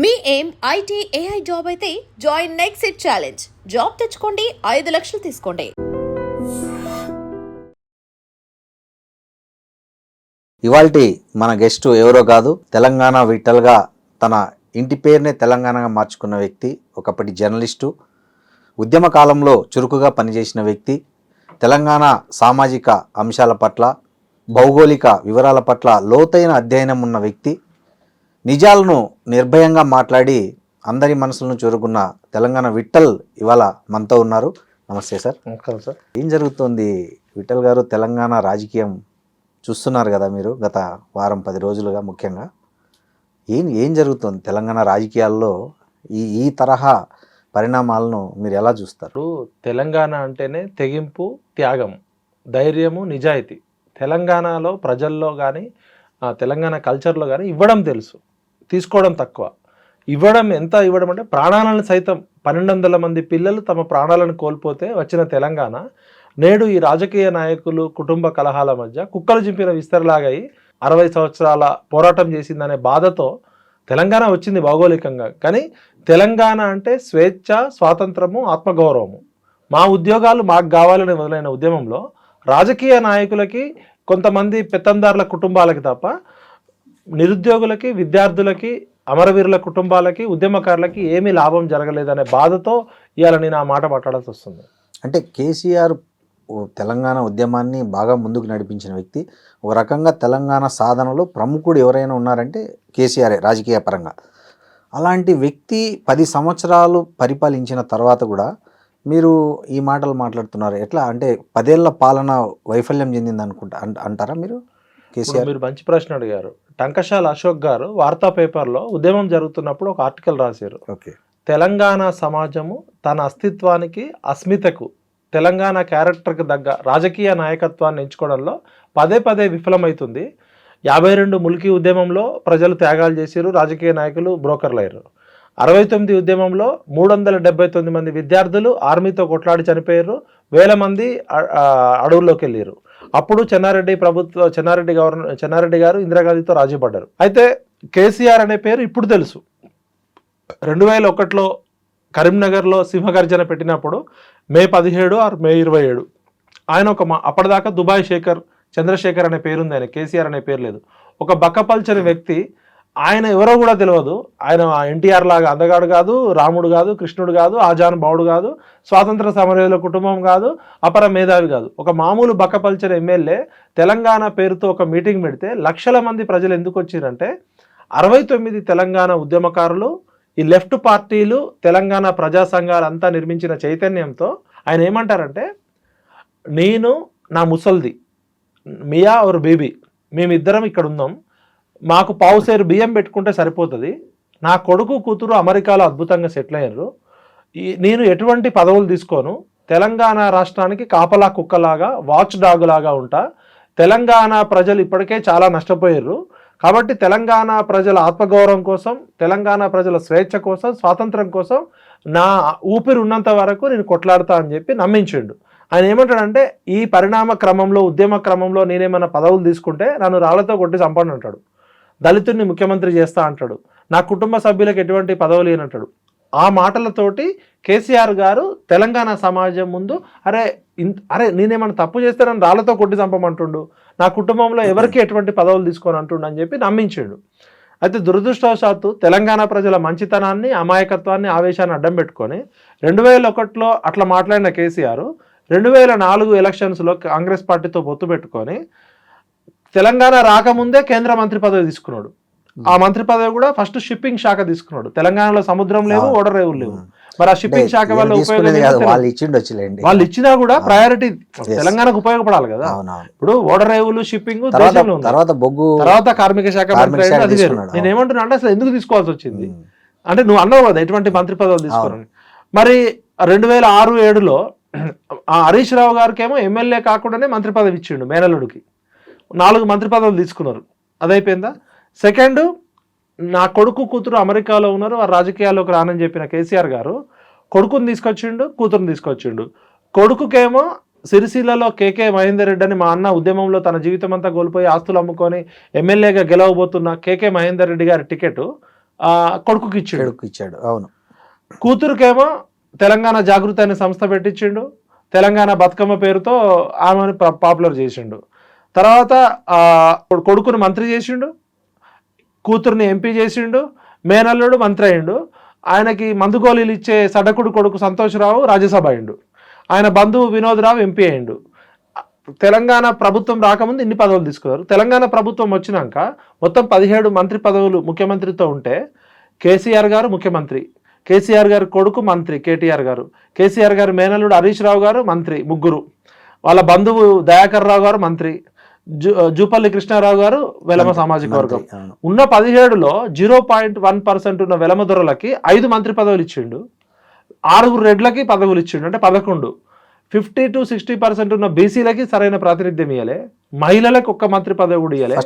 మీ ఏం IT AI job అయితే join next it challenge. Job తెచ్చుకోండి, 5 లక్షలు తీసుకోండి. ఇవాల్టి మన గెస్ట్ ఎవరో కాదు, తెలంగాణ విట్టల్గా తన ఇంటి పేరునే తెలంగాణగా మార్చుకున్న వ్యక్తి, ఒకప్పటి జర్నలిస్టు, ఉద్యమ కాలంలో చురుకుగా పనిచేసిన వ్యక్తి, తెలంగాణ సామాజిక అంశాల పట్ల, భౌగోళిక వివరాల పట్ల లోతైన అధ్యయనం ఉన్న వ్యక్తి, నిజాలను నిర్భయంగా మాట్లాడి అందరి మనసులను చూరుకున్న తెలంగాణ విట్టల్ ఇవాళ మనతో ఉన్నారు. నమస్తే సార్. నమస్కారం సార్. ఏం జరుగుతుంది విట్టల్ గారు? తెలంగాణ రాజకీయం చూస్తున్నారు కదా మీరు గత వారం 10 రోజులుగా. ముఖ్యంగా ఏం జరుగుతుంది తెలంగాణ రాజకీయాల్లో? ఈ తరహా పరిణామాలను మీరు ఎలా చూస్తారు? తెలంగాణ అంటేనే తెగింపు, త్యాగం, ధైర్యము, నిజాయితీ. తెలంగాణలో ప్రజల్లో కానీ తెలంగాణ కల్చర్లో కానీ ఇవ్వడం తెలుసు, తీసుకోవడం తక్కువ. ఎంత ఇవ్వడం అంటే ప్రాణాలను సైతం 1200 మంది పిల్లలు తమ ప్రాణాలను కోల్పోతే వచ్చిన తెలంగాణ నేడు ఈ రాజకీయ నాయకులు కుటుంబ కలహాల మధ్య కుక్కలు చింపిన విస్తరలాగాయి 60 సంవత్సరాల పోరాటం చేసిందనే బాధతో తెలంగాణ వచ్చింది భౌగోళికంగా. కానీ తెలంగాణ అంటే స్వేచ్ఛ, స్వాతంత్రము, ఆత్మగౌరవము. మా ఉద్యోగాలు మాకు కావాలని మొదలైన ఉద్యమంలో రాజకీయ నాయకులకి, కొంతమంది పెత్తందారుల కుటుంబాలకి తప్ప నిరుద్యోగులకి, విద్యార్థులకి, అమరవీరుల కుటుంబాలకి, ఉద్యమకారులకి ఏమీ లాభం జరగలేదనే బాధతో ఇవాళ నేను ఆ మాట మాట్లాడాల్సి వస్తుంది. అంటే కేసీఆర్ తెలంగాణ ఉద్యమాన్ని బాగా ముందుకు నడిపించిన వ్యక్తి. ఒక రకంగా తెలంగాణ సాధనలో ప్రముఖుడు ఎవరైనా ఉన్నారంటే కేసీఆరే రాజకీయ పరంగా. అలాంటి వ్యక్తి 10 సంవత్సరాలు పరిపాలించిన తర్వాత కూడా మీరు ఈ మాటలు మాట్లాడుతున్నారు. ఎట్లా అంటే 10 ఏళ్ల పాలన వైఫల్యం చెందింది అంటారా మీరు? కేసీఆర్ మీరు మంచి ప్రశ్న అడిగారు. టంకశాల అశోక్ గారు వార్తా పేపర్లో ఉద్యమం జరుగుతున్నప్పుడు ఒక ఆర్టికల్ రాశారు. తెలంగాణ సమాజము తన అస్తిత్వానికి, అస్మితకు, తెలంగాణ క్యారెక్టర్కి తగ్గ రాజకీయ నాయకత్వాన్ని ఎంచుకోవడంలో పదే విఫలమవుతుంది. 52 ముల్కీ ఉద్యమంలో ప్రజలు త్యాగాలు చేశారు, రాజకీయ నాయకులు బ్రోకర్లు అయ్యారు. 69 ఉద్యమంలో 379 మంది విద్యార్థులు ఆర్మీతో కొట్లాడి చనిపోయారు, 1000 మంది అడవుల్లోకి వెళ్ళారు. అప్పుడు చెన్నారెడ్డి గారు ఇందిరాగాంధీతో రాజీ పడ్డారు. అయితే కేసీఆర్ అనే పేరు ఇప్పుడు తెలుసు. 2001లో కరీంనగర్లో సింహగర్జన పెట్టినప్పుడు మే 17 ఆర్ మే 27 ఆయన అప్పటిదాకా దుబాయ్ చంద్రశేఖర్ అనే పేరుంది, ఆయన కేసీఆర్ అనే పేరు లేదు. ఒక బక్కపల్చని వ్యక్తి, ఆయన ఎవరో కూడా తెలియదు. ఆయన ఎన్టీఆర్ లాగా అందగాడు కాదు, రాముడు కాదు, కృష్ణుడు కాదు, ఆజానుభావుడు కాదు, స్వాతంత్ర సమరయోధుల కుటుంబం కాదు, అపర మేధావి కాదు. ఒక మామూలు బక్కపల్చని ఎమ్మెల్యే తెలంగాణ పేరుతో ఒక మీటింగ్ పెడితే లక్షల మంది ప్రజలు ఎందుకు వచ్చారంటే 69 తెలంగాణ ఉద్యమకారులు, ఈ లెఫ్ట్ పార్టీలు, తెలంగాణ ప్రజా సంఘాలు అంతా నిర్మించిన చైతన్యంతో ఆయన ఏమంటారంటే, నేను నా ముసల్ది, మియా और బేబీ, మేమిద్దరం ఇక్కడ ఉన్నాం, మాకు పావుసేరు బియ్యం పెట్టుకుంటే సరిపోతుంది, నా కొడుకు కూతురు అమెరికాలో అద్భుతంగా సెటిల్ అయ్యారు, నేను ఎటువంటి పదవులు తీసుకోను, తెలంగాణ రాష్ట్రానికి కాపలా కుక్కలాగా, వాచ్ డాగ్ లాగా ఉంటా, తెలంగాణ ప్రజలు ఇప్పటికే చాలా నష్టపోయారు, కాబట్టి తెలంగాణ ప్రజల ఆత్మగౌరవం కోసం, తెలంగాణ ప్రజల స్వేచ్ఛ కోసం, స్వాతంత్రం కోసం నా ఊపిరి ఉన్నంత వరకు నేను కొట్లాడతా అని చెప్పి నమ్మించిండు. ఆయన ఏమంటాడంటే, ఈ పరిణామ క్రమంలో, ఉద్యమ క్రమంలో నేనేమైనా పదవులు తీసుకుంటే నన్ను రాళ్లతో కొట్టి చంపండి అంటాడు, దళితుడిని ముఖ్యమంత్రి చేస్తా అంటాడు, నా కుటుంబ సభ్యులకు ఎటువంటి పదవులు లేనంటాడు. ఆ మాటలతోటి కేసీఆర్ గారు తెలంగాణ సమాజం ముందు అరే నేనేమైనా తప్పు చేస్తే నన్ను రాళ్లతో కొట్టి చంపమంటుండు, నా కుటుంబంలో ఎవరికి ఎటువంటి పదవులు తీసుకొని అంటుండు అని చెప్పి నమ్మించాడు. అయితే దురదృష్టవశాత్తు తెలంగాణ ప్రజల మంచితనాన్ని, అమాయకత్వాన్ని, ఆవేశాన్ని అడ్డం పెట్టుకొని 2001లో అట్లా మాట్లాడిన కేసీఆర్ 2004 ఎలక్షన్స్లో కాంగ్రెస్ పార్టీతో పొత్తు పెట్టుకొని తెలంగాణ రాకముందే కేంద్ర మంత్రి పదవి తీసుకున్నాడు. ఆ మంత్రి పదవి కూడా ఫస్ట్ షిప్పింగ్ శాఖ తీసుకున్నాడు. తెలంగాణలో సముద్రం లేవు, ఓడరేవులు లేవు. మరి ఆ షిప్పింగ్ శాఖ వల్ల వాళ్ళు ఇచ్చినా కూడా ప్రయారిటీ తెలంగాణకు ఉపయోగపడాలి కదా. ఇప్పుడు ఓడరేవులు, షిప్పింగ్ తర్వాత కార్మిక శాఖ మంత్రి, అది వేరు. నేను ఏమంటున్నా అంటే అసలు ఎందుకు తీసుకోవాల్సి వచ్చింది అంటే, నువ్వు అన్నావు కదా ఎటువంటి మంత్రి పదవులు తీసుకోవాలని. మరి 2006-07లో హరీష్ రావు గారికి ఏమో ఎమ్మెల్యే కాకుండానే మంత్రి పదవి ఇచ్చిండు మేనల్లుడికి. 4 మంత్రి పదవులు తీసుకున్నారు, అదైపోయిందా? సెకండ్, నా కొడుకు కూతురు అమెరికాలో ఉన్నారు, వారు రాజకీయాల్లోకి రానని చెప్పిన కేసీఆర్ గారు కొడుకుని తీసుకొచ్చిండు, కూతురుని తీసుకొచ్చిండు. కొడుకుకేమో సిరిసిల్లలో కేకే మహేందర్ రెడ్డి అని మా అన్న ఉద్యమంలో తన జీవితం అంతా కోల్పోయి ఆస్తులు అమ్ముకొని ఎమ్మెల్యేగా గెలవబోతున్న కేకే మహేందర్ రెడ్డి గారి టికెట్ కొడుకుకి ఇచ్చాడు. ఇచ్చాడు అవును. కూతురుకేమో తెలంగాణ జాగృతి అనే సంస్థ పెట్టించిండు. తెలంగాణ బతుకమ్మ పేరుతో ఆమెను పాపులర్ చేసిండు. తర్వాత కొడుకును మంత్రి చేసిండు, కూతుర్ని ఎంపీ చేసిండు, మేనల్లుడు మంత్రి అయిండు. ఆయనకి మందుగోళీలు ఇచ్చే సడకుడు కొడుకు సంతోష్రావు రాజ్యసభ అయిండు. ఆయన బంధువు వినోద్రావు ఎంపీ అయిండు. తెలంగాణ ప్రభుత్వం రాకముందు ఇన్ని పదవులు తీసుకున్నారు. తెలంగాణ ప్రభుత్వం వచ్చినాక మొత్తం 17 మంత్రి పదవులు ముఖ్యమంత్రితో ఉంటే కేసీఆర్ గారు ముఖ్యమంత్రి, కేసీఆర్ గారు కొడుకు మంత్రి కేటీఆర్ గారు, కేసీఆర్ గారు మేనల్లుడు హరీష్ రావు గారు మంత్రి, ముగ్గురు. వాళ్ళ బంధువు దయాకర్ రావు గారు మంత్రి, జూపల్లి కృష్ణారావు గారు వెలమ సామాజిక వర్గం. ఉన్న 17లో 0.1% ఉన్న వెలమ దొరలకి 5 మంత్రి పదవులు ఇచ్చిండు, 6 రెడ్లకి పదవులు ఇచ్చిండు, అంటే 11. 50 to 60% ఉన్న బీసీలకి సరైన ప్రాతినిధ్యం ఇవ్వలే, మహిళలకు ఒక్క మంత్రి పదవి కూడా ఇవ్వలే.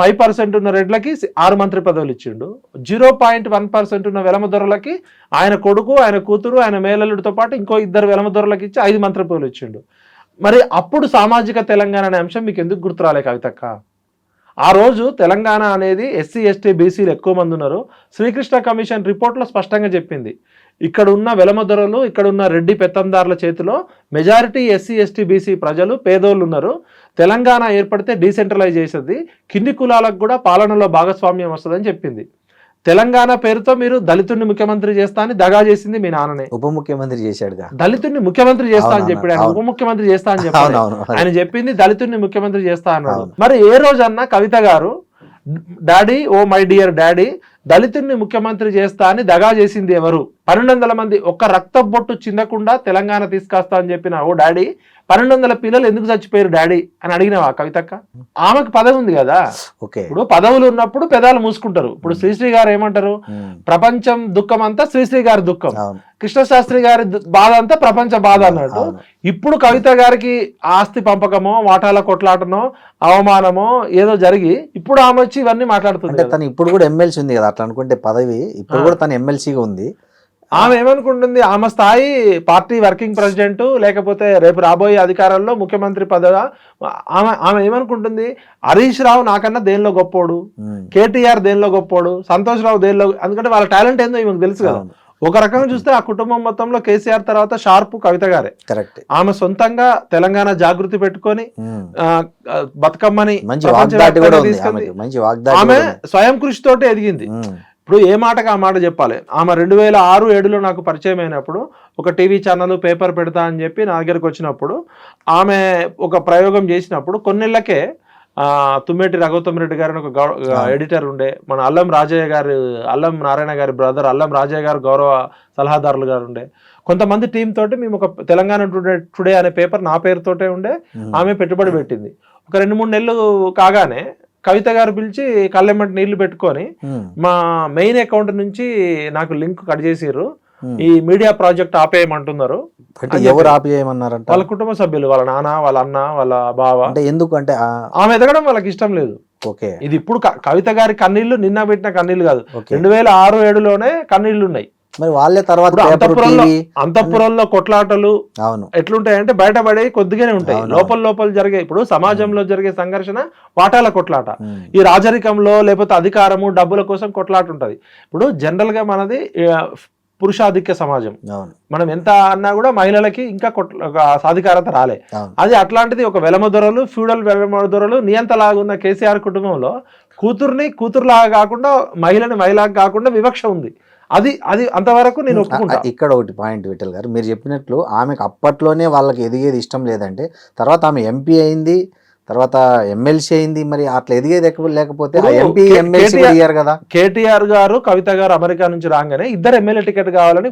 5% ఉన్న రెడ్లకి 6 మంత్రి పదవులు ఇచ్చిండు. 0.1% ఉన్న వెలమ దొరలకి ఆయన కొడుకు, ఆయన కూతురు, ఆయన మేనల్లుడితో పాటు ఇంకో 2 వెలమ దొరలకి ఇచ్చి 5 మంత్రి పదవులు ఇచ్చిండు. మరి అప్పుడు సామాజిక తెలంగాణ అనే అంశం మీకు ఎందుకు గుర్తురాలే కవితక్క? ఆ రోజు తెలంగాణ అనేది ఎస్సీ ఎస్టీ బీసీలు ఎక్కువ మంది ఉన్నారు. శ్రీకృష్ణ కమిషన్ రిపోర్ట్లో స్పష్టంగా చెప్పింది, ఇక్కడ ఉన్న వెలమదొరలు, ఇక్కడ ఉన్న రెడ్డి పెత్తందారుల చేతిలో మెజారిటీ ఎస్సీ ఎస్టీ బీసీ ప్రజలు పేదోళ్ళు ఉన్నారు. తెలంగాణ ఏర్పడితే డీసెంట్రలైజ్ చేసేది, కింది కులాలకు కూడా పాలనలో భాగస్వామ్యం వస్తుందని చెప్పింది. తెలంగాణ పేరుతో మీరు దళితుడిని ముఖ్యమంత్రి చేస్తా అని దగా చేసింది మీ నాన్ననే. ఉప ముఖ్యమంత్రి చేశాడుగా, దళితుడిని ముఖ్యమంత్రి చేస్తా అని చెప్పాడు ఆయన, ఉప ముఖ్యమంత్రి చేస్తా అని చెప్పాడు ఆయన. చెప్పింది దళితుడిని ముఖ్యమంత్రి చేస్తా అన్నాడు. మరి ఏ రోజన్నా Kavitha garu daddy, oh my dear daddy, దళితుడిని ముఖ్యమంత్రి చేస్తా అని దగా చేసింది ఎవరు? 1200 మంది ఒక్క రక్త బొట్టు చిందకుండా తెలంగాణ తీసుకొస్తా అని చెప్పిన ఓ డాడీ, 1200 పిల్లలు ఎందుకు చచ్చిపోయారు డాడీ అని అడిగినావా కవితక్క? ఆమెకు పదవి ఉంది కదా. ఇప్పుడు పదవులు ఉన్నప్పుడు పెదాలు మూసుకుంటారు. ఇప్పుడు శ్రీశ్రీ గారు ఏమంటారు, ప్రపంచం దుఃఖం అంతా శ్రీశ్రీ గారి దుఃఖం, కృష్ణశాస్త్రి గారి బాధ అంతా ప్రపంచ బాధ అన్నట్టు. ఇప్పుడు కవిత గారికి ఆస్తి పంపకమో, వాటాల కొట్లాటనో, అవమానమో ఏదో జరిగి ఇప్పుడు ఆమె వచ్చి ఇవన్నీ మాట్లాడుతుంది. తను ఇప్పుడు కూడా ఎమ్మెల్సీ ఉంది కదా, అట్లా అనుకుంటే పదవి ఇప్పుడు కూడా తను ఎమ్మెల్సీగా ఉంది. ఆమె ఏమనుకుంటుంది, ఆమె స్థాయి పార్టీ వర్కింగ్ ప్రెసిడెంట్, లేకపోతే రేపు రాబోయే అధికారంలో ముఖ్యమంత్రి పదవి. ఆమె ఏమనుకుంటుంది, హరీష్ రావు నాకన్నా దేనిలో గొప్పోడు, కేటీఆర్ దేనిలో గొప్పోడు, సంతోష్ రావు దేనిలో, ఎందుకంటే వాళ్ళ టాలెంట్ ఏందో ఈమెకు తెలుసు కదా. ఒక రకంగా చూస్తే ఆ కుటుంబం మొత్తంలో కేసీఆర్ తర్వాత షార్ప్ కవిత గారే. ఆమె సొంతంగా తెలంగాణ జాగృతి పెట్టుకొని బతుకమ్మని ఆమె స్వయం కృషితోటి ఎదిగింది. ఇప్పుడు ఏ మాటకు ఆ మాట చెప్పాలి. ఆమె 2006-7లో నాకు పరిచయం అయినప్పుడు ఒక టీవీ ఛానల్ పేపర్ పెడతా అని చెప్పి నా దగ్గరకు వచ్చినప్పుడు ఆమె ఒక ప్రయోగం చేసినప్పుడు కొన్నేళ్లకే తుమ్మేటి రఘుత్తం రెడ్డి గారు ఒక ఎడిటర్ ఉండే, మన అల్లం రాజయ్య గారు, అల్లం నారాయణ గారి బ్రదర్ అల్లం రాజయ్య గారు గౌరవ సలహాదారులు గారు ఉండే, కొంతమంది టీం తోటి మేము ఒక తెలంగాణ టుడే అనే పేపర్ నా పేరుతోటే ఉండే. ఆమె పెట్టుబడి పెట్టింది. ఒక 2-3 నెలలు కాగానే కవిత గారు పిలిచి కళ్ళెమ్మటి నీళ్లు పెట్టుకొని మా మెయిన్ అకౌంట్ నుంచి నాకు లింక్ కట్ చేసిర్రు, ఈ మీడియా ప్రాజెక్ట్ ఆపేయమంటున్నారు. ఎవరు ఆపేయమన్నారంట? వాళ్ళ కుటుంబ సభ్యులు, వాళ్ళ నాన్న, వాళ్ళ అన్న, వాళ్ళ బావ. అంటే ఎందుకంటే ఆమె ఎదగడం వాళ్ళకి ఇష్టం లేదు. ఇది ఇప్పుడు కవిత గారి కన్నీళ్లు నిన్న పెట్టిన కన్నీళ్లు కాదు, 2006-7లోనే కన్నీళ్లు ఉన్నాయి. మరి వాళ్ళే తర్వాత అంతఃపురంలో కొట్లాటలు ఎట్లుంటాయంటే బయటపడే కొద్దిగానే ఉంటాయి, లోపల జరిగే. ఇప్పుడు సమాజంలో జరిగే సంఘర్షణ వాటాల కొట్లాట, ఈ రాజరికంలో లేకపోతే అధికారము డబ్బుల కోసం కొట్లాట ఉంటది. ఇప్పుడు జనరల్ గా మనది పురుషాధిక్య సమాజం, మనం ఎంత అన్నా కూడా మహిళలకి ఇంకా సాధికారత రాలే. అది అట్లాంటిది ఒక వెలమ దొరలు, ఫ్యూడల్ వెలమ దొరలు నియంతలాగున్న కేసీఆర్ కుటుంబంలో కూతురులాగా కాకుండా మహిళని మహిళగా కాకుండా వివక్ష ఉంది. అది అంతవరకు నేను ఒప్పుకుంటా. ఇక్కడ ఒకటి పాయింట్ విఠల్ గారు, మీరు చెప్పినట్లు ఆమెకు అప్పట్లోనే వాళ్ళకి ఎదిగేది ఇష్టం లేదంటే తర్వాత ఆమె ఎంపీ అయింది, తర్వాత ఎమ్మెల్సీ అయింది, మరి అట్లా ఎదిగేది లేకపోతే ఎంపీ ఎమ్మెల్సీ అయ్యారు కదా. కేటీఆర్ గారు కవిత గారు అమెరికా నుంచి రాగానే 2 ఎమ్మెల్యే టికెట్ కావాలని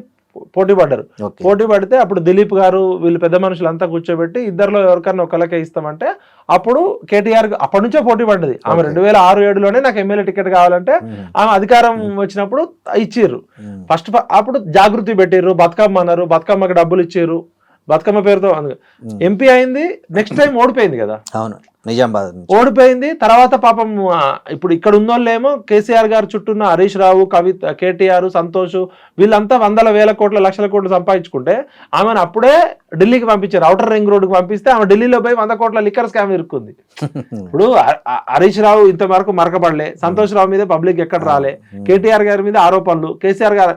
పోటీ పడ్డారు. పోటీ పడితే అప్పుడు దిలీప్ గారు వీళ్ళు పెద్ద మనుషులంతా కూర్చోబెట్టి 2లో ఎవరికన్నా ఒకళ్ళకే ఇస్తామంటే అప్పుడు కేటీఆర్ అప్పటి నుంచే పోటీ పడ్డది. ఆమె 2006-7లోనే నాకు ఎమ్మెల్యే టికెట్ కావాలంటే ఆమె అధికారం వచ్చినప్పుడు ఇచ్చిర్రు. ఫస్ట్ అప్పుడు జాగృతి పెట్టిర్రు, బతుకమ్మ అన్నారు, బతుకమ్మకి డబ్బులు ఇచ్చిర్రు, బతుకమ్మ పేరుతో ఎంపీ అయింది. నెక్స్ట్ టైం ఓడిపోయింది కదా. నిజామాబాద్ నుంచి. ఓడిపోయింది. తర్వాత పాపం ఇప్పుడు ఇక్కడ ఉన్నోళ్ళేమో కేసీఆర్ గారు చుట్టూన్న హరీష్ రావు, కవిత, కేటీఆర్, సంతోష్ వీళ్ళంతా వందల వేల కోట్ల లక్షల కోట్లు సంపాదించుకుంటే ఆమెను అప్పుడే ఢిల్లీకి పంపించారు. ఔటర్ రింగ్ రోడ్డుకి పంపిస్తే ఆమె ఢిల్లీలో పోయి 100 కోట్ల లిక్కర్ స్కామ్ ఇరుక్కుంది. ఇప్పుడు హరీష్ రావు ఇంతవరకు మరకబడలే, సంతోష్ రావు మీద పబ్లిక్ ఎక్కడ రాలే, కేటీఆర్ గారి మీద ఆరోపణలు, కేసీఆర్ గారు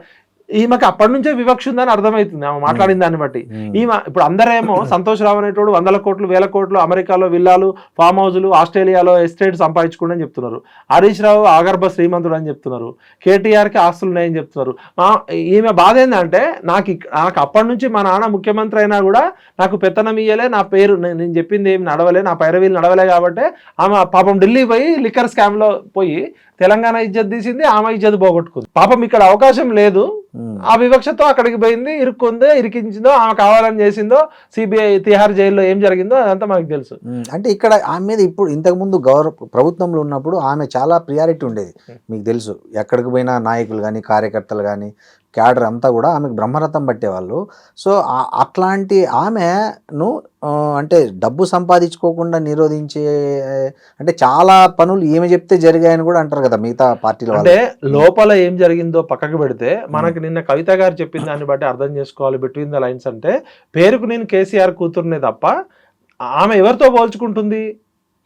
ఈమెకి అప్పటి నుంచే వివక్ష ఉందని అర్థమవుతుంది ఆమె మాట్లాడిన దాన్ని బట్టి. ఈమె ఇప్పుడు అందరేమో సంతోష్ రావు అనేటోడు 100 కోట్లు 1000 కోట్లు అమెరికాలో విల్లాలు, ఫామ్ హౌజులు, ఆస్ట్రేలియాలో ఎస్టేట్ సంపాదించుకోండి అని చెప్తున్నారు. హరీష్ రావు ఆగర్భ శ్రీమంతుడు అని చెప్తున్నారు. కేటీఆర్కి ఆస్తులు ఉన్నాయని చెప్తున్నారు. ఈమె బాధ ఏంటంటే నాకు అప్పటి నుంచి మా నాన్న ముఖ్యమంత్రి అయినా కూడా నాకు పెత్తనం ఇయ్యలే, నా పేరు నేను చెప్పింది ఏమి నడవలే, నా పైరవీలు నడవలే కాబట్టి ఆమె పాపం ఢిల్లీ పోయి లిక్కర్ స్కామ్ లో పోయి తెలంగాణ ఇజ్జత్ తీసింది, ఆమె ఇజ్జత్ పోగొట్టుకుంది. పాపం ఇక్కడ అవకాశం లేదు, ఆ వివక్షతో అక్కడికి పోయింది, ఇరుక్కుందో, ఇరికించిందో, ఆమె కావాలని చేసిందో, సిబిఐ తిహార్ జైల్లో ఏం జరిగిందో అదంతా మనకు తెలుసు. అంటే ఇక్కడ ఆమె మీద ఇప్పుడు ఇంతకుముందు ప్రభుత్వంలో ఉన్నప్పుడు ఆమె చాలా ప్రియారిటీ ఉండేది, మీకు తెలుసు. ఎక్కడికి పోయినా నాయకులు కానీ కార్యకర్తలు కానీ క్యాడర్ అంతా కూడా ఆమెకు బ్రహ్మరథం పట్టేవాళ్ళు. సో అట్లాంటి ఆమెను అంటే డబ్బు సంపాదించుకోకుండా నిరోధించే అంటే చాలా పనులు ఏమి చెప్తే జరిగాయని కూడా అంటారు కదా మిగతా పార్టీలో. అంటే లోపల ఏం జరిగిందో పక్కకు పెడితే మనకి నిన్న కవిత గారు చెప్పిన దాన్ని బట్టి అర్థం చేసుకోవాలి. బిట్వీన్ ద లైన్స్ అంటే పేరుకు నేను కేసీఆర్ కూతురునే తప్ప ఆమె ఎవరితో పోల్చుకుంటుంది?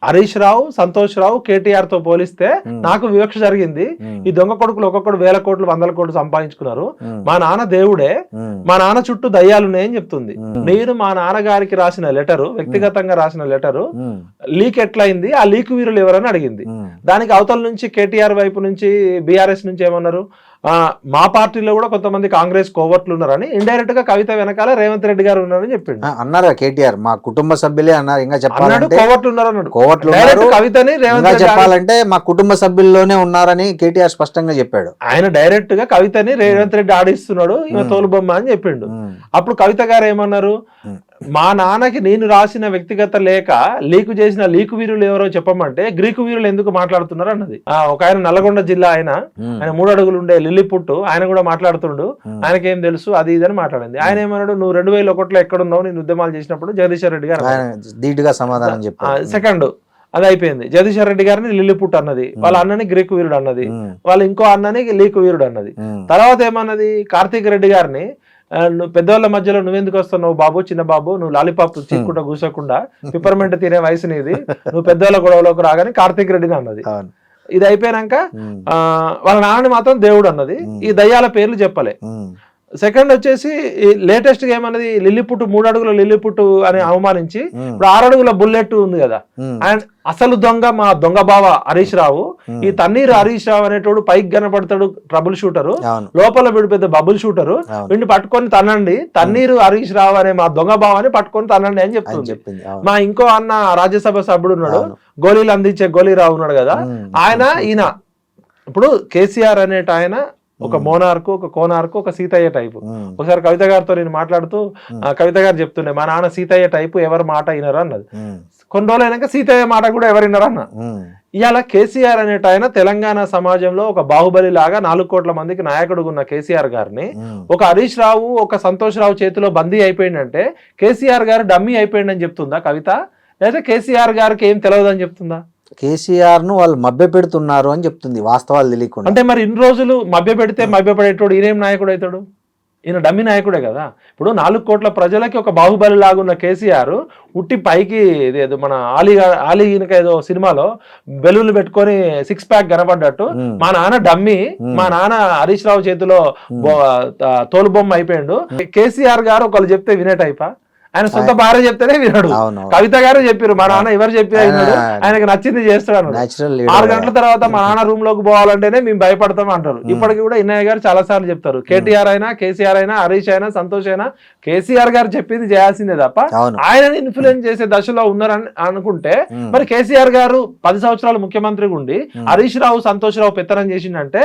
హరీష్ రావు, సంతోష్ రావు, కేటీఆర్ తో పోలిస్తే నాకు వివక్ష జరిగింది. ఈ దొంగ కొడుకులు ఒక్కొక్కడు 1000 కోట్లు 100 కోట్లు సంపాదించుకున్నారు. మా నాన్న దేవుడే, మా నాన్న చుట్టూ దయ్యాలున్నాయని చెప్తుంది. నేను మా నాన్నగారికి రాసిన లెటరు, వ్యక్తిగతంగా రాసిన లెటరు లీక్ ఎట్లయింది, ఆ లీక్ వీరులు ఎవరని అడిగింది. దానికి అవతల నుంచి కేటీఆర్ వైపు నుంచి బీఆర్ఎస్ నుంచి ఏమన్నారు, మా పార్టీలో కూడా కొంతమంది కాంగ్రెస్ కోవర్ట్లు ఉన్నారని ఇండైరెక్ట్ గా కవిత వెనకాల రేవంత్ రెడ్డి గారు ఉన్నారని చెప్పిండు. అన్నారు కేటీఆర్, మా కుటుంబ సభ్యులే అన్నారు. ఇంకా చెప్పాలంటే కోవర్ట్లు ఉన్నారు అన్నాడు. కవితని చెప్పాలంటే మా కుటుంబ సభ్యుల్లోనే ఉన్నారని కేటీఆర్ స్పష్టంగా చెప్పాడు. ఆయన డైరెక్ట్ గా కవితని రేవంత్ రెడ్డి ఆడిస్తున్నాడు, ఈమె తోలుబొమ్మ అని చెప్పిండు. అప్పుడు కవిత గారు ఏమన్నారు, మా నాన్నకి నేను రాసిన వ్యక్తిగత లేఖ లీకు చేసిన లీకు వీరులు ఎవరో చెప్పమంటే గ్రీకు వీరులు ఎందుకు మాట్లాడుతున్నారు అన్నది. ఒక ఆయన నల్లగొండ జిల్లా ఆయన 3 అడుగులు ఉండే లిల్లిపుట్టు ఆయన కూడా మాట్లాడుతుండు, ఆయనకేం తెలుసు అది ఇదని మాట్లాడింది. ఆయన ఏమన్నాడు, నువ్వు 2001లో ఎక్కడున్నావు నేను ఉద్యమాలు చేసినప్పుడు జగదీశ్వర్ రెడ్డి గారు ధీటుగా సమాధానం చెప్పారు. సెకండ్ అది అయిపోయింది. జగదీశ్వర్ రెడ్డి గారిని లిల్లిపుట్ అన్నది, వాళ్ళ అన్నని గ్రీకు వీరుడు అన్నది, వాళ్ళ ఇంకో అన్నని లీకు వీరుడు అన్నది. తర్వాత ఏమన్నది, కార్తీక్ రెడ్డి గారిని నువ్వు పెద్దవాళ్ళ మధ్యలో నువ్వెందుకు వస్తున్నావు బాబు, చిన్న బాబు, నువ్వు లాలీపాప్ చీక్కుంటా కూర్చోకుండా పిప్పర్మెంట్ తినే వయసు నీది, నువ్వు పెద్దవాళ్ళ గొడవలోకి రాగానే కార్తీక్ రెడ్డిని అన్నది. ఇది అయిపోయినాక వాళ్ళ నాన్నని మాత్రం దేవుడు అన్నది. ఈ దయ్యాల పేర్లు చెప్పలే. సెకండ్ వచ్చేసి లేటెస్ట్ గా ఏమన్నది, లిల్లిపుట్టు 3 అడుగుల లిల్లిపుట్టు అని అవమానించి ఇప్పుడు 6 అడుగుల బుల్లెట్ ఉంది కదా, అండ్ అసలు దొంగ మా దొంగ బావ హరీష్ రావు, ఈ తన్నీరు హరీష్ రావు అనేటోడు పైకి కనపడతాడు ట్రబుల్ షూటరు, లోపల వీడు పెద్ద బబుల్ షూటరు, వీడిని పట్టుకొని తనండి, తన్నీరు హరీష్ రావు అనే మా దొంగ బావని పట్టుకొని తనండి అని చెప్తుంది. మా ఇంకో అన్న రాజ్యసభ సభ్యుడు ఉన్నాడు, గోళీలు అందించే గోళీరావు ఉన్నాడు కదా, ఈయన ఇప్పుడు కేసీఆర్ అనేట ఆయన ఒక మోనార్కు, ఒక కోనార్కు, ఒక సీతయ్య టైపు. ఒకసారి కవిత గారితో నేను మాట్లాడుతూ కవిత గారు చెప్తుండే, మా నాన్న సీతయ్య టైపు, ఎవరు మాట వినరు అన్నది. కొన్ని రోజులు అయినాక సీతయ్య మాట కూడా ఎవరు వినరు అన్న. ఇవాళ కేసీఆర్ అనేట ఆయన తెలంగాణ సమాజంలో ఒక బాహుబలి లాగా 4 కోట్ల మందికి నాయకుడు ఉన్న కేసీఆర్ గారిని ఒక హరీష్ రావు, ఒక సంతోష్ రావు చేతిలో బందీ అయిపోయిందంటే కేసీఆర్ గారు డమ్మీ అయిపోయిందని చెప్తుందా కవిత, లేదా కేసీఆర్ గారికి ఏం తెలియదని చెప్తుందా? కేసీఆర్ ను వాళ్ళు మభ్య పెడుతున్నారు అని చెప్తుంది, వాస్తవాలు తెలియకుండా. అంటే మరి ఇన్ని రోజులు మభ్య పెడితే మభ్య పడేటోడు ఈయనేం నాయకుడు అవుతాడు? ఈయన డమ్మి నాయకుడే కదా. ఇప్పుడు 4 కోట్ల ప్రజలకి ఒక బాహుబలి లాగున్న కేసీఆర్ ఉట్టి పైకి ఇదేదో మన ఆలీ ఈయనక ఏదో సినిమాలో బెలూన్లు పెట్టుకొని 6 ప్యాక్ కనబడ్డట్టు మా నాన్న డమ్మి, మా నాన్న హరీష్ రావు చేతిలో తోలుబొమ్మ అయిపోయాడు. కేసీఆర్ గారు ఒకళ్ళు చెప్తే వినే టైపా? ఆయన సొంత భార్య చెప్తేనే వినడు. కవిత గారు చెప్పారు, మా నాన్న ఎవరు చెప్పినా వినడు, ఆయనకు నచ్చింది చేస్తాడు. 6 గంటల తర్వాత మా నాన్న రూమ్ లోకి పోవాలంటేనే మేము భయపడతాం అంటారు. ఇప్పటికి కూడా ఇన్నయ్య గారు చాలా సార్లు చెప్తారు, కేటీఆర్ అయినా, కేసీఆర్ అయినా, హరీష్ అయినా, సంతోష్ అయినా కేసీఆర్ గారు చెప్పింది చేయాల్సిందే తప్ప ఆయనని ఇన్ఫ్లుయెన్స్ చేసే దశలో ఉన్నారని అనుకుంటే మరి కేసీఆర్ గారు 10 సంవత్సరాలు ముఖ్యమంత్రిగా ఉండి హరీష్ రావు, సంతోష్ రావు పెత్తనం చేసిందంటే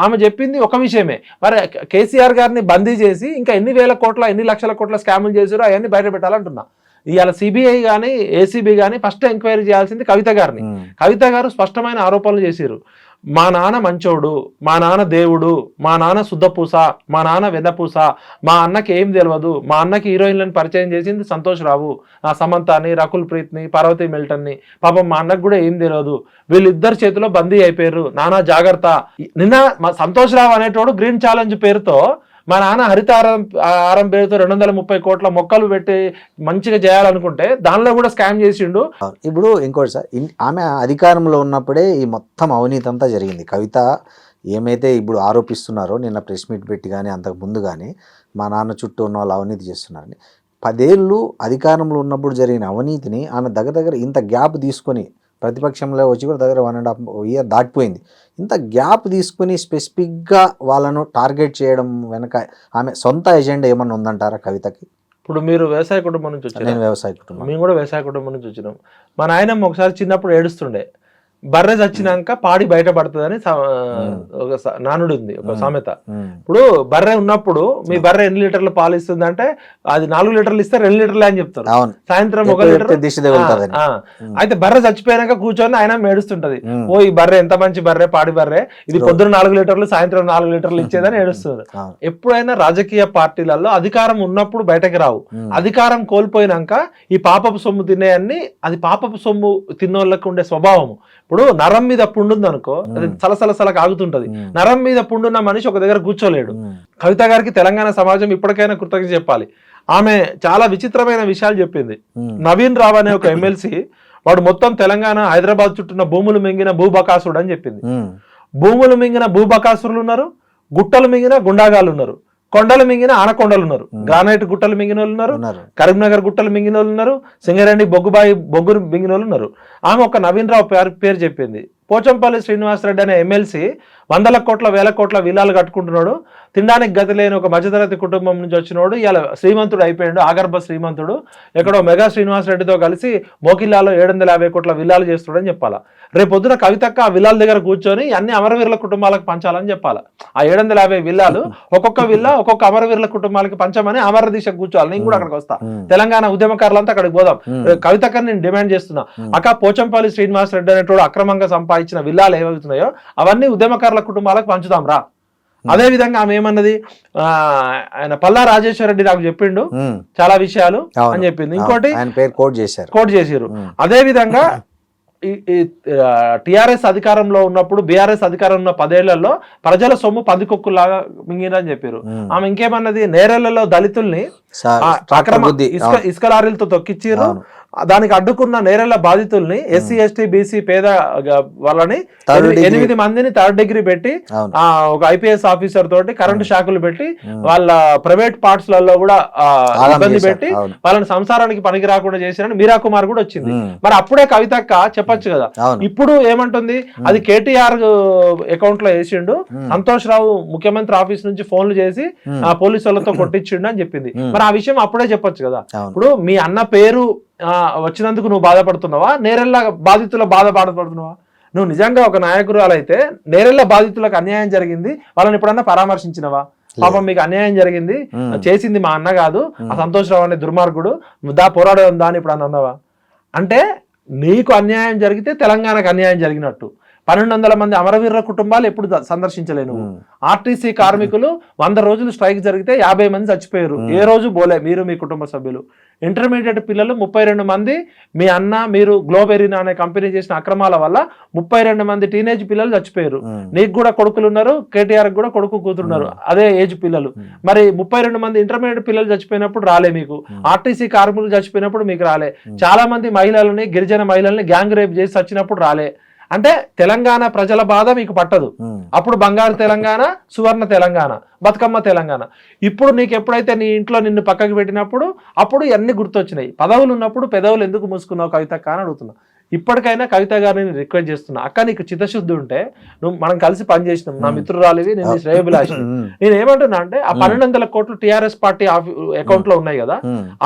ఆమె చెప్పింది ఒక విషయమే. మరి కేసీఆర్ గారిని బందీ చేసి ఇంకా ఎన్ని వేల కోట్ల, ఎన్ని లక్షల కోట్ల స్కాములు చేశారో అవన్నీ బయట పెట్టాలంటున్నా. ఇవాళ సిబిఐ కానీ ఏసీబీ కానీ ఫస్ట్ ఎంక్వైరీ చేయాల్సింది కవిత గారిని. కవిత గారు స్పష్టమైన ఆరోపణలు చేశారు. మా నాన్న మంచోడు, మా నాన్న దేవుడు, మా నాన్న శుద్ధపూస, మా నాన్న వెన్నపూస, మా అన్నకి ఏం తెలియదు, మా అన్నకి హీరోయిన్లను పరిచయం చేసింది సంతోష్ రావు, సమంతాని, రకుల్ ప్రీత్ని, పార్వతి మిల్టన్ని. పాపం మా అన్నకు కూడా ఏం తెలియదు, వీళ్ళిద్దరు చేతిలో బందీ అయిపోయారు, నానా జాగ్రత్త. నిన్న మా సంతోష్ రావు అనేటోడు గ్రీన్ ఛాలెంజ్ పేరుతో మా నాన్న హరితారం పేరుతో 230 కోట్ల మొక్కలు పెట్టి మంచిగా చేయాలనుకుంటే దానిలో కూడా స్కామ్ చేసిండు. ఇప్పుడు ఇంకోటి సార్, ఆమె అధికారంలో ఉన్నప్పుడే ఈ మొత్తం అవినీతి అంతా జరిగింది. కవిత ఏమైతే ఇప్పుడు ఆరోపిస్తున్నారో, నిన్న ప్రెస్ మీట్ పెట్టి కానీ అంతకు ముందు కానీ మా నాన్న చుట్టూ ఉన్న వాళ్ళు అవినీతి చేస్తున్నారని, 10 ఏళ్ళు అధికారంలో ఉన్నప్పుడు జరిగిన అవినీతిని ఆమె దగ్గర ఇంత గ్యాప్ తీసుకొని, ప్రతిపక్షంలో వచ్చి కూడా దగ్గర 1.5 year దాటిపోయింది, ఇంత గ్యాప్ తీసుకుని స్పెసిఫిక్గా వాళ్ళను టార్గెట్ చేయడం వెనక ఆమె సొంత ఎజెండా ఏమన్నా ఉందంటారా కవితకి? ఇప్పుడు మీరు వ్యవసాయ కుటుంబం నుంచి వచ్చారు, నేను వ్యవసాయ కుటుంబం, మేము కూడా వ్యవసాయ కుటుంబం నుంచి వచ్చినాం. మా నాయనమ్మ ఒకసారి చిన్నప్పుడు ఏడుస్తుండే, బర్రె చచ్చినాక పాడి బయటపడుతుందని ఒక నానుడు ఉంది, ఒక సామెత. ఇప్పుడు బర్రె ఉన్నప్పుడు మీ బర్రె ఎన్ని లీటర్లు పాలు ఇస్తుంది అంటే అది 4 లీటర్లు ఇస్తే 2 లీటర్లు అని చెప్తారు, సాయంత్రం 1 లీటర్. అయితే బర్రె చచ్చిపోయాక కూర్చొని ఆయన ఏడుస్తుంటది, ఓ ఈ బర్రె ఎంత మంచి బర్రె, పాడి బర్రె, ఇది పొద్దున 4 లీటర్లు సాయంత్రం 4 లీటర్లు ఇచ్చేదని ఏడుస్తుంది. ఎప్పుడైనా రాజకీయ పార్టీలలో అధికారం ఉన్నప్పుడు బయటకు రావు, అధికారం కోల్పోయినాక ఈ పాపపు సొమ్ము తినేయన్ని, అది పాపపు సొమ్ము తిన్నోళ్ళకి ఉండే స్వభావము. ఇప్పుడు నరం మీద పుండుంది అనుకో, అది సలసలసలకు ఆగుతుంటది, నరం మీద పుండున్న మనిషి ఒక దగ్గర కూర్చోలేడు. కవిత గారికి తెలంగాణ సమాజం ఇప్పటికైనా కృతజ్ఞత చెప్పాలి. ఆమె చాలా విచిత్రమైన విషయాలు చెప్పింది. నవీన్ రావు అనే ఒక ఎమ్మెల్సీ, వాడు మొత్తం తెలంగాణ హైదరాబాద్ చుట్టూన్న భూములు మింగిన భూబకాసుడు అని చెప్పింది. భూములు మింగిన భూబకాసురులు ఉన్నారు, గుట్టలు మింగిన గుండాగాలు ఉన్నారు, కొండలు మింగిన ఆనకొండలు ఉన్నారు, గ్రానైట్ గుట్టలు మింగిన వాళ్ళు ఉన్నారు, కరీంనగర్ గుట్టలు మింగిన వాళ్ళు ఉన్నారు, సింగరేణి బొగ్గురు మింగిన వాళ్ళు ఉన్నారు. ఆమె ఒక నవీన్ రావు పేరు చెప్పింది. పోచంపల్లి శ్రీనివాసరెడ్డి అనే ఎమ్మెల్సీ 100 కోట్ల 1000 కోట్ల విల్లాలు కట్టుకుంటున్నాడు, తినడానికి గతి లేని ఒక మధ్యతరగతి కుటుంబం నుంచి వచ్చినోడు ఇలా శ్రీమంతుడు అయిపోయాడు, ఆగర్భ శ్రీమంతుడు. ఎక్కడో మెగా శ్రీనివాసరెడ్డితో కలిసి మోకిల్లాలో 750 కోట్ల విల్లాలు చేస్తున్నాడని చెప్పాలా. రేపొద్దున కవితక్క ఆ విల్లాల దగ్గర కూర్చొని అన్ని అమరవీరుల కుటుంబాలకు పంచాలని చెప్పాలా. ఆ 750 విల్లాలు ఒక్కొక్క విల్లా ఒక్కొక్క అమరవీరుల కుటుంబాలకి పంచమని అమర దిశ కూర్చోవాలి. నేను కూడా అక్కడికి వస్తా, తెలంగాణ ఉద్యమకారులంతా అక్కడికి పోదాం. కవితక్క నేను డిమాండ్ చేస్తున్నా, అక్క పోచంపల్లి శ్రీనివాసరెడ్డి అనేటోడు అక్రమంగా సంపాదించిన విల్లాలు ఏమవుతున్నాయో అవన్నీ ఉద్యమకారుల కుటుంబాలకు పంచుదాం రా. అదే విధంగా ఆమె ఏమన్నది, ఆయన పల్లా రాజేశ్వర రెడ్డి నాకు చెప్పిండు చాలా విషయాలు అని చెప్పింది. ఇంకోటి కోట్ చేశారు. అదే విధంగా టిఆర్ఎస్ అధికారంలో ఉన్నప్పుడు, బీఆర్ఎస్ అధికారం ఉన్న 10 ఏళ్లలో ప్రజల సొమ్ము పందికొక్కులాగా మింగిరని చెప్పారు. ఆమె ఇంకేమన్నది, నేరేళ్లలో దళితుల్ని ఇసుక లారీలతో తొక్కిచ్చిర్రు, దానికి అడ్డుకున్న నేరేళ్ల బాధితుల్ని ఎస్సీ ఎస్టీ బీసీ పేద వాళ్ళని 8 మందిని 3rd డిగ్రీ పెట్టి ఒక ఐపీఎస్ ఆఫీసర్ తోటి కరెంటు షాకులు పెట్టి వాళ్ళ ప్రైవేట్ పార్ట్స్ లలో కూడా ఇబ్బంది పెట్టి వాళ్ళని సంసారానికి పనికి రాకుండా చేశారని మీరా కుమార్ కూడా వచ్చింది. మరి అప్పుడే కవితక్క చెప్పొచ్చు కదా. ఇప్పుడు ఏమంటుంది, అది కేటీఆర్ అకౌంట్ లో వేసిండు, సంతోష్ రావు ముఖ్యమంత్రి ఆఫీస్ నుంచి ఫోన్లు చేసి పోలీసు వాళ్ళతో కొట్టించిండు అని చెప్పింది. మరి ఆ విషయం అప్పుడే చెప్పొచ్చు కదా. ఇప్పుడు మీ అన్న పేరు వచ్చినందుకు నువ్వు బాధపడుతున్నావా, నేరెళ్ళ బాధితుల బాధపడుతున్నావా? నువ్వు నిజంగా ఒక నాయకురాలైతే నేరెళ్ళ బాధితులకు అన్యాయం జరిగింది, వాళ్ళని ఎప్పుడన్నా పరామర్శించినవా? పాపం మీకు అన్యాయం జరిగింది, చేసింది మా అన్న కాదు, ఆ సంతోష్ రావు అనే దుర్మార్గుడు, పోరాడడం దాని ఇప్పుడు అన్నవా? అంటే నీకు అన్యాయం జరిగితే తెలంగాణకు అన్యాయం జరిగినట్టు. 1200 మంది అమరవీరుల కుటుంబాలు ఎప్పుడు సందర్శించలేను. ఆర్టీసీ కార్మికులు 100 రోజులు స్ట్రైక్ జరిగితే 50 మంది చచ్చిపోయారు, ఏ రోజు పోలే మీరు మీ కుటుంబ సభ్యులు. ఇంటర్మీడియట్ పిల్లలు 32 మంది, మీ అన్న మీరు గ్లోబెరీనా అనే కంపెనీ చేసిన అక్రమాల వల్ల 32 మంది టీనేజ్ పిల్లలు చచ్చిపోయారు. నీకు కూడా కొడుకులు ఉన్నారు, కేటీఆర్ కూడా కొడుకు కూతురున్నారు, అదే ఏజ్ పిల్లలు. మరి 32 మంది ఇంటర్మీడియట్ పిల్లలు చచ్చిపోయినప్పుడు రాలే మీకు, ఆర్టీసీ కార్మికులు చచ్చిపోయినప్పుడు మీకు రాలే, చాలా మంది మహిళలని గిరిజన మహిళల్ని గ్యాంగ్ రేప్ చేసి చచ్చినప్పుడు రాలే. అంటే తెలంగాణ ప్రజల బాధ మీకు పట్టదు. అప్పుడు బంగారు తెలంగాణ, సువర్ణ తెలంగాణ, బతుకమ్మ తెలంగాణ. ఇప్పుడు నీకు ఎప్పుడైతే నీ ఇంట్లో నిన్ను పక్కకి పెట్టినప్పుడు అప్పుడు ఇవన్నీ గుర్తొచ్చినాయి. పదవులు ఉన్నప్పుడు పెదవులు ఎందుకు మూసుకున్నావు కవితక్క అని అడుగుతున్నా. ఇప్పటికైనా కవిత గారిని రిక్వెస్ట్ చేస్తున్నా, అక్క నీకు చిత్తశుద్ధి ఉంటే మనం కలిసి పనిచేసినాం, నా మిత్రురాలివి, నేను శ్రేయభిలాషి. నేను ఏమంటున్నా అంటే ఆ 1200 కోట్లు టిఆర్ఎస్ పార్టీ అకౌంట్ లో ఉన్నాయి కదా,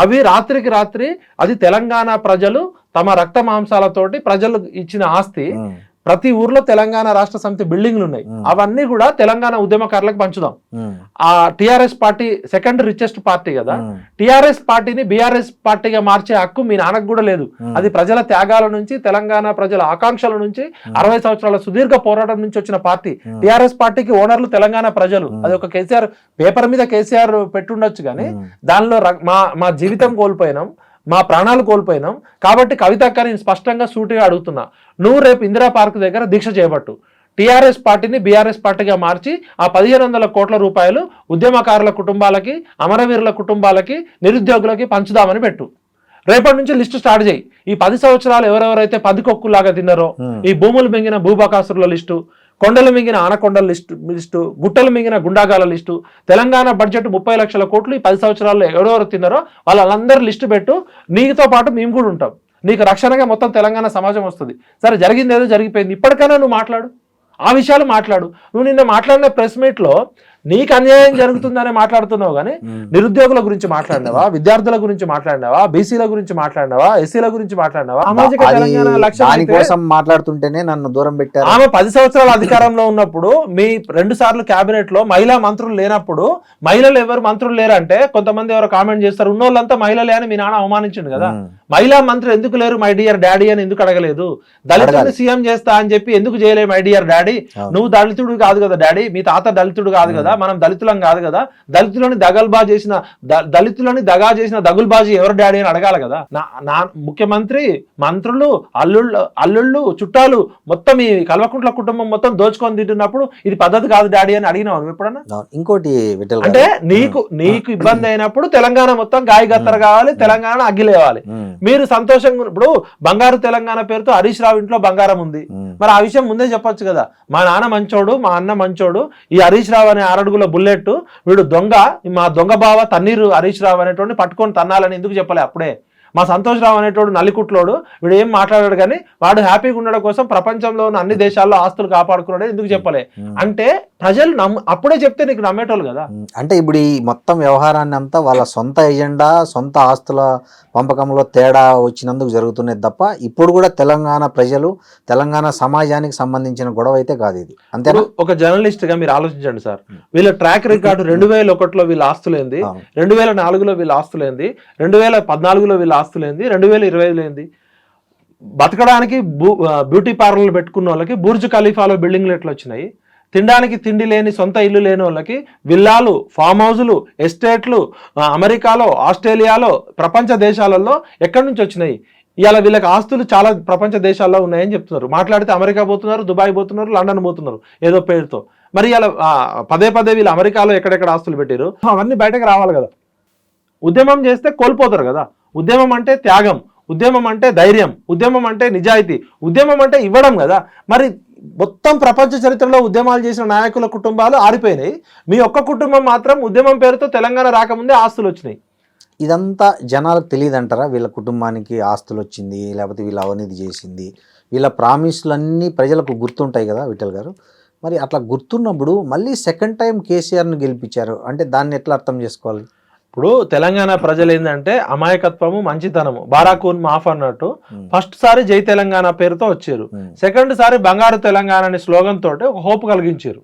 అవి రాత్రికి రాత్రి, అది తెలంగాణ ప్రజలు తమ రక్త మాంసాలతోటి ప్రజలు ఇచ్చిన ఆస్తి ప్రతి ఊర్లో తెలంగాణ రాష్ట్ర సమితి బిల్డింగ్లు ఉన్నాయి, అవన్నీ కూడా తెలంగాణ ఉద్యమకారులకు పంచుదాం. ఆ TRS party second richest party కదా, టిఆర్ఎస్ పార్టీని బిఆర్ఎస్ పార్టీగా మార్చే హక్కు మీ నాన్నకు కూడా లేదు. అది ప్రజల త్యాగాల నుంచి, తెలంగాణ ప్రజల ఆకాంక్షల నుంచి, 60 సంవత్సరాల సుదీర్ఘ పోరాటం నుంచి వచ్చిన పార్టీ. టిఆర్ఎస్ పార్టీకి ఓనర్లు తెలంగాణ ప్రజలు. అది ఒక కేసీఆర్ పేపర్ మీద కేసీఆర్ పెట్టుండొచ్చు కానీ దానిలో మా జీవితం కోల్పోయినాం, మా ప్రాణాలు కోల్పోయినాం. కాబట్టి కవితక్క నేను స్పష్టంగా సూటిగా అడుగుతున్నా, నువ్వు రేపు ఇందిరా పార్క్ దగ్గర దీక్ష చేపట్టు. టిఆర్ఎస్ పార్టీని బిఆర్ఎస్ పార్టీగా మార్చి ఆ 1500 కోట్ల రూపాయలు ఉద్యమకారుల కుటుంబాలకి, అమరవీరుల కుటుంబాలకి, నిరుద్యోగులకి పంచుదామని పెట్టు. రేపటి నుంచి లిస్టు స్టార్ట్ చేయి. ఈ 10 సంవత్సరాలు ఎవరెవరైతే పందికొక్కులాగా తిన్నారో, ఈ భూములు మింగిన భూబకాసురుల లిస్టు, కొండలు మింగిన ఆనకొండల లిస్టు, గుట్టలు మింగిన గుండాగాల లిస్టు, తెలంగాణ బడ్జెట్ 30 లక్షల కోట్లు ఈ 10 సంవత్సరాల్లో ఎవరెవరు తిన్నారో వాళ్ళందరూ లిస్టు పెట్టు. నీతో పాటు మేము కూడా ఉంటాం. నీకు రక్షణగా మొత్తం తెలంగాణ సమాజం వస్తుంది. సరే, జరిగింది ఏదో జరిగిపోయింది, ఇప్పటికైనా నువ్వు మాట్లాడు, ఆ విషయాలు మాట్లాడు. నువ్వు నిన్న మాట్లాడిన ప్రెస్ మీట్లో నీకు అన్యాయం జరుగుతుందనే మాట్లాడుతున్నావు కానీ నిరుద్యోగుల గురించి మాట్లాడినావా, విద్యార్థుల గురించి మాట్లాడినావా, బీసీల గురించి మాట్లాడినావా, ఎస్సీల గురించి మాట్లాడినావా? సామాజిక తెలంగాణ లక్ష్యం కోసం మాట్లాడుతుంటేనే నన్ను దూరం పెట్టారు. ఆమె 10 సంవత్సరాల అధికారంలో ఉన్నప్పుడు మీ 2 సార్లు కేబినెట్ లో మహిళా మంత్రులు లేనప్పుడు, మహిళలు ఎవరు మంత్రులు లేరంటే కొంతమంది ఎవరు కామెంట్ చేస్తారు, ఉన్నోళ్ళంతా మహిళలే అని మీ నాన్న అవమానించిండు కదా. మహిళా మంత్రులు ఎందుకు లేరు మై డియర్ డాడీ అని ఎందుకు అడగలేదు? దళితుడిని సీఎం చేస్తా అని చెప్పి ఎందుకు చేయలే మై డియర్ డాడీ? నువ్వు దళితుడు కాదు కదా డాడీ, మీ తాత దళితుడు కాదు కదా, మనం దళితులం కాదు కదా, దళితులని దగా చేసిన దగుల్బాజీ ఎవరు డాడీ అని అడగాలి కదా. నా ముఖ్యమంత్రి, మంత్రులు, అల్లుళ్ళు, చుట్టాలు మొత్తం ఈ కల్వకుంట్ల కుటుంబం మొత్తం దోచుకొని తింటున్నప్పుడు ఇది పద్ధతి కాదు డాడీ అని అడిగినావు ఎప్పుడన్నా? ఇంకోటి అంటే నీకు ఇబ్బంది అయినప్పుడు తెలంగాణ మొత్తం గాయగత్తర కావాలి, తెలంగాణ అగ్గిలేవాలి. మీరు సంతోషంగా ఇప్పుడు బంగారు తెలంగాణ పేరుతో హరీష్ రావు ఇంట్లో బంగారం ఉంది, మరి ఆ విషయం ముందే చెప్పొచ్చు కదా. మా నాన్న మంచోడు, మా అన్న మంచోడు, ఈ హరీష్ రావు అనే 6 అడుగుల బుల్లెట్ వీడు దొంగ, మా దొంగ బావ తన్నీరు హరీష్ రావు అనేటువంటి పట్టుకొని తన్నాలని ఎందుకు చెప్పలే అప్పుడే? మా సంతోష్ రావు అనేటోడు నల్లికుట్లోడు, వీడు ఏం మాట్లాడాడు కానీ వాడు హ్యాపీగా ఉండడం కోసం ప్రపంచంలో ఉన్న అన్ని దేశాల్లో ఆస్తులు కాపాడుకున్నాడు ఎందుకు చెప్పలే? అంటే ప్రజలు అప్పుడే చెప్తే నీకు నమ్మేటోళ్ళు కదా. అంటే ఇప్పుడు ఈ మొత్తం వ్యవహారాన్ని అంతా వాళ్ళ సొంత ఎజెండా, సొంత ఆస్తుల పంపకంలో తేడా వచ్చినందుకు జరుగుతున్నది తప్ప ఇప్పుడు కూడా తెలంగాణ ప్రజలు, తెలంగాణ సమాజానికి సంబంధించిన గొడవ అయితే కాదు ఇది. అంతేనా? ఒక జర్నలిస్ట్ గా మీరు ఆలోచించండి సార్, వీళ్ళ ట్రాక్ రికార్డు 2001లో వీళ్ళ ఆస్తులేంది, 2004లో వీళ్ళ ఆస్తులేంది, 2014లో వీళ్ళ ఆస్తులేంది, 2020లో ఏంది? బతకడానికి బ్యూటీ పార్లర్లు పెట్టుకున్న వాళ్ళకి బుర్జ్ ఖలీఫాలో బిల్డింగ్లు ఎట్లా వచ్చినాయి? తినడానికి తిండి లేని, సొంత ఇల్లు లేని వాళ్ళకి విల్లాలు, ఫామ్ హౌజులు, ఎస్టేట్లు అమెరికాలో, ఆస్ట్రేలియాలో, ప్రపంచ దేశాలలో ఎక్కడి నుంచి వచ్చినాయి? ఇవాళ వీళ్ళకి ఆస్తులు చాలా ప్రపంచ దేశాల్లో ఉన్నాయని చెప్తున్నారు. మాట్లాడితే అమెరికా పోతున్నారు, దుబాయ్ పోతున్నారు, లండన్ పోతున్నారు ఏదో పేరుతో. మరి ఇలా పదే వీళ్ళు అమెరికాలో ఎక్కడెక్కడ ఆస్తులు పెట్టారు, అవన్నీ బయటకు రావాలి కదా. ఉద్యమం చేస్తే కోల్పోతారు కదా. ఉద్యమం అంటే త్యాగం, ఉద్యమం అంటే ధైర్యం, ఉద్యమం అంటే నిజాయితీ, ఉద్యమం అంటే ఇవ్వడం కదా. మరి మొత్తం ప్రపంచ చరిత్రలో ఉద్యమాలు చేసిన నాయకుల కుటుంబాలు ఆరిపోయినాయి. మీ ఒక్క కుటుంబం మాత్రం ఉద్యమం పేరుతో తెలంగాణ రాకముందే ఆస్తులు వచ్చినాయి. ఇదంతా జనాలకు తెలియదు అంటారా? వీళ్ళ కుటుంబానికి ఆస్తులు వచ్చింది, లేకపోతే వీళ్ళ అవినీతి చేసింది, వీళ్ళ ప్రామిస్లు అన్నీ ప్రజలకు గుర్తుంటాయి కదా విఠల్ గారు. మరి అట్లా గుర్తున్నప్పుడు మళ్ళీ సెకండ్ టైం కేసీఆర్ను గెలిపించారు అంటే దాన్ని ఎట్లా అర్థం చేసుకోవాలి? ఇప్పుడు తెలంగాణ ప్రజలు ఏంటంటే అమాయకత్వము, మంచితనము, బారాకూన్ మాఫ్ అన్నట్టు ఫస్ట్ సారి జై తెలంగాణ పేరుతో వచ్చారు. సెకండ్ సారి బంగారు తెలంగాణ అనే స్లోగన్ తోటి ఒక హోప్ కలిగించారు.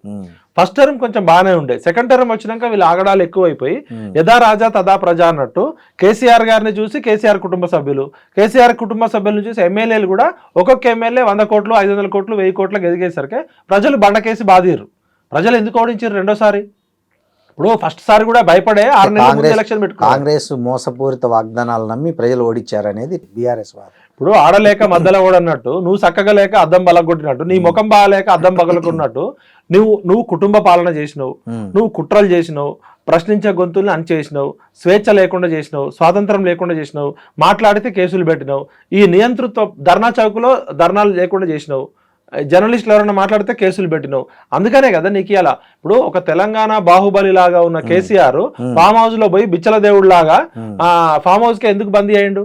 ఫస్ట్ టర్మ్ కొంచెం బాగానే ఉండే, సెకండ్ టర్మ్ వచ్చినాక వీళ్ళు ఆగడాలు ఎక్కువైపోయి యథా రాజా తదా ప్రజా అన్నట్టు కేసీఆర్ గారిని చూసి కేసీఆర్ కుటుంబ సభ్యులను చూసి ఎమ్మెల్యేలు కూడా ఒక్కొక్క ఎమ్మెల్యే 100 కోట్లు, 500 కోట్లు, 1000 కోట్లకు ఎదిగేసరికి ప్రజలు బండకేసి బాధిరు. ప్రజలు ఎందుకు ఓడించారు రెండోసారి? ఇప్పుడు ఫస్ట్ సారి కూడా భయపడే 6 నెలల ముందు ఎలక్షన్ పెట్టుకున్నారు. కాంగ్రెస్ మోసపూరిత వాగ్దానాలు నమ్మి ప్రజలు ఓడించారనేది బీఆర్ఎస్ వారు. ఇప్పుడు ఆడలేక మధ్యలో ఓడన్నట్టు, నువ్వు చక్కగా లేక అద్దం బలగొట్టినట్టు, నీ ముఖం బాగాలేక అద్దం బగలకొన్నట్టు నువ్వు కుటుంబ పాలన చేసినావు, నువ్వు కుట్రలు చేసినావు, ప్రశ్నించే గొంతుల్ని అణిచేసినావు, స్వేచ్ఛ లేకుండా చేసినావు, స్వాతంత్రం లేకుండా చేసినావు, మాట్లాడితే కేసులు పెట్టినావు, ఈ నియంతృత్వ ధర్నా చౌకులో ధర్నాలు లేకుండా చేసినావు, జర్నలిస్టులు ఎవరైనా మాట్లాడితే కేసులు పెట్టినావు. అందుకనే కదా నీకు ఇలా ఇప్పుడు ఒక తెలంగాణ బాహుబలి లాగా ఉన్న కేసీఆర్ ఫామ్ హౌస్ లో పోయి బిచ్చల దేవుడు లాగా ఫామ్ హౌస్ కి ఎందుకు బందీ అయ్యిండు?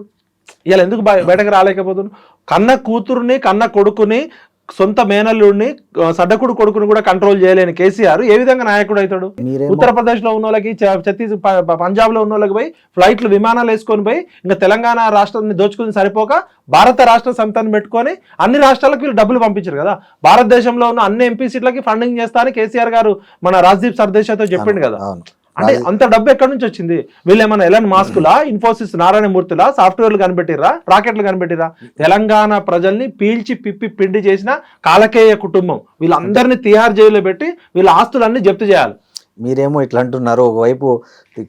ఇలా ఎందుకు బయటకు రాలేకపోతున్నాడు? కన్న కూతురుని, కన్న కొడుకుని సొంత మేనల్లుడిని సడ్డకుడు కొడుకుని కూడా కంట్రోల్ చేయలేని కేసీఆర్ ఏ విధంగా నాయకుడు అవుతాడు? ఉత్తరప్రదేశ్ లో ఉన్న వాళ్ళకి పంజాబ్ లో ఉన్న వాళ్ళకి పోయి ఫ్లైట్లు విమానాలు వేసుకొని పోయి ఇంకా తెలంగాణ రాష్ట్రాన్ని దోచుకుని సరిపోక భారత రాష్ట్ర సమితిని పెట్టుకొని అన్ని రాష్ట్రాలకు వీళ్ళు డబ్బులు పంపించారు కదా. భారతదేశంలో ఉన్న అన్ని ఎంపీ సీట్లకి ఫండింగ్ చేస్తా అని కేసీఆర్ గారు మన రాజ్దీప్ సర్దేశాయ్తో చెప్పిండు కదా. అంటే అంత డబ్బు ఎక్కడి నుంచి వచ్చింది? వీళ్ళు ఏమన్నా ఎలాన్ మాస్కులా, ఇన్ఫోసిస్ నారాయణమూర్తిలా సాఫ్ట్వేర్లు కనిపెట్టిర్రా, రాకెట్లు కనిపెట్టిర్రా? తెలంగాణ ప్రజల్ని పీల్చి పిప్పి పిండి చేసిన కాలకేయ కుటుంబం వీళ్ళందరినీ తిహార్ జైల్లో పెట్టి వీళ్ళ ఆస్తులన్నీ జప్తు చేయాలి. మీరేమో ఇట్లా అంటున్నారు. ఒకవైపు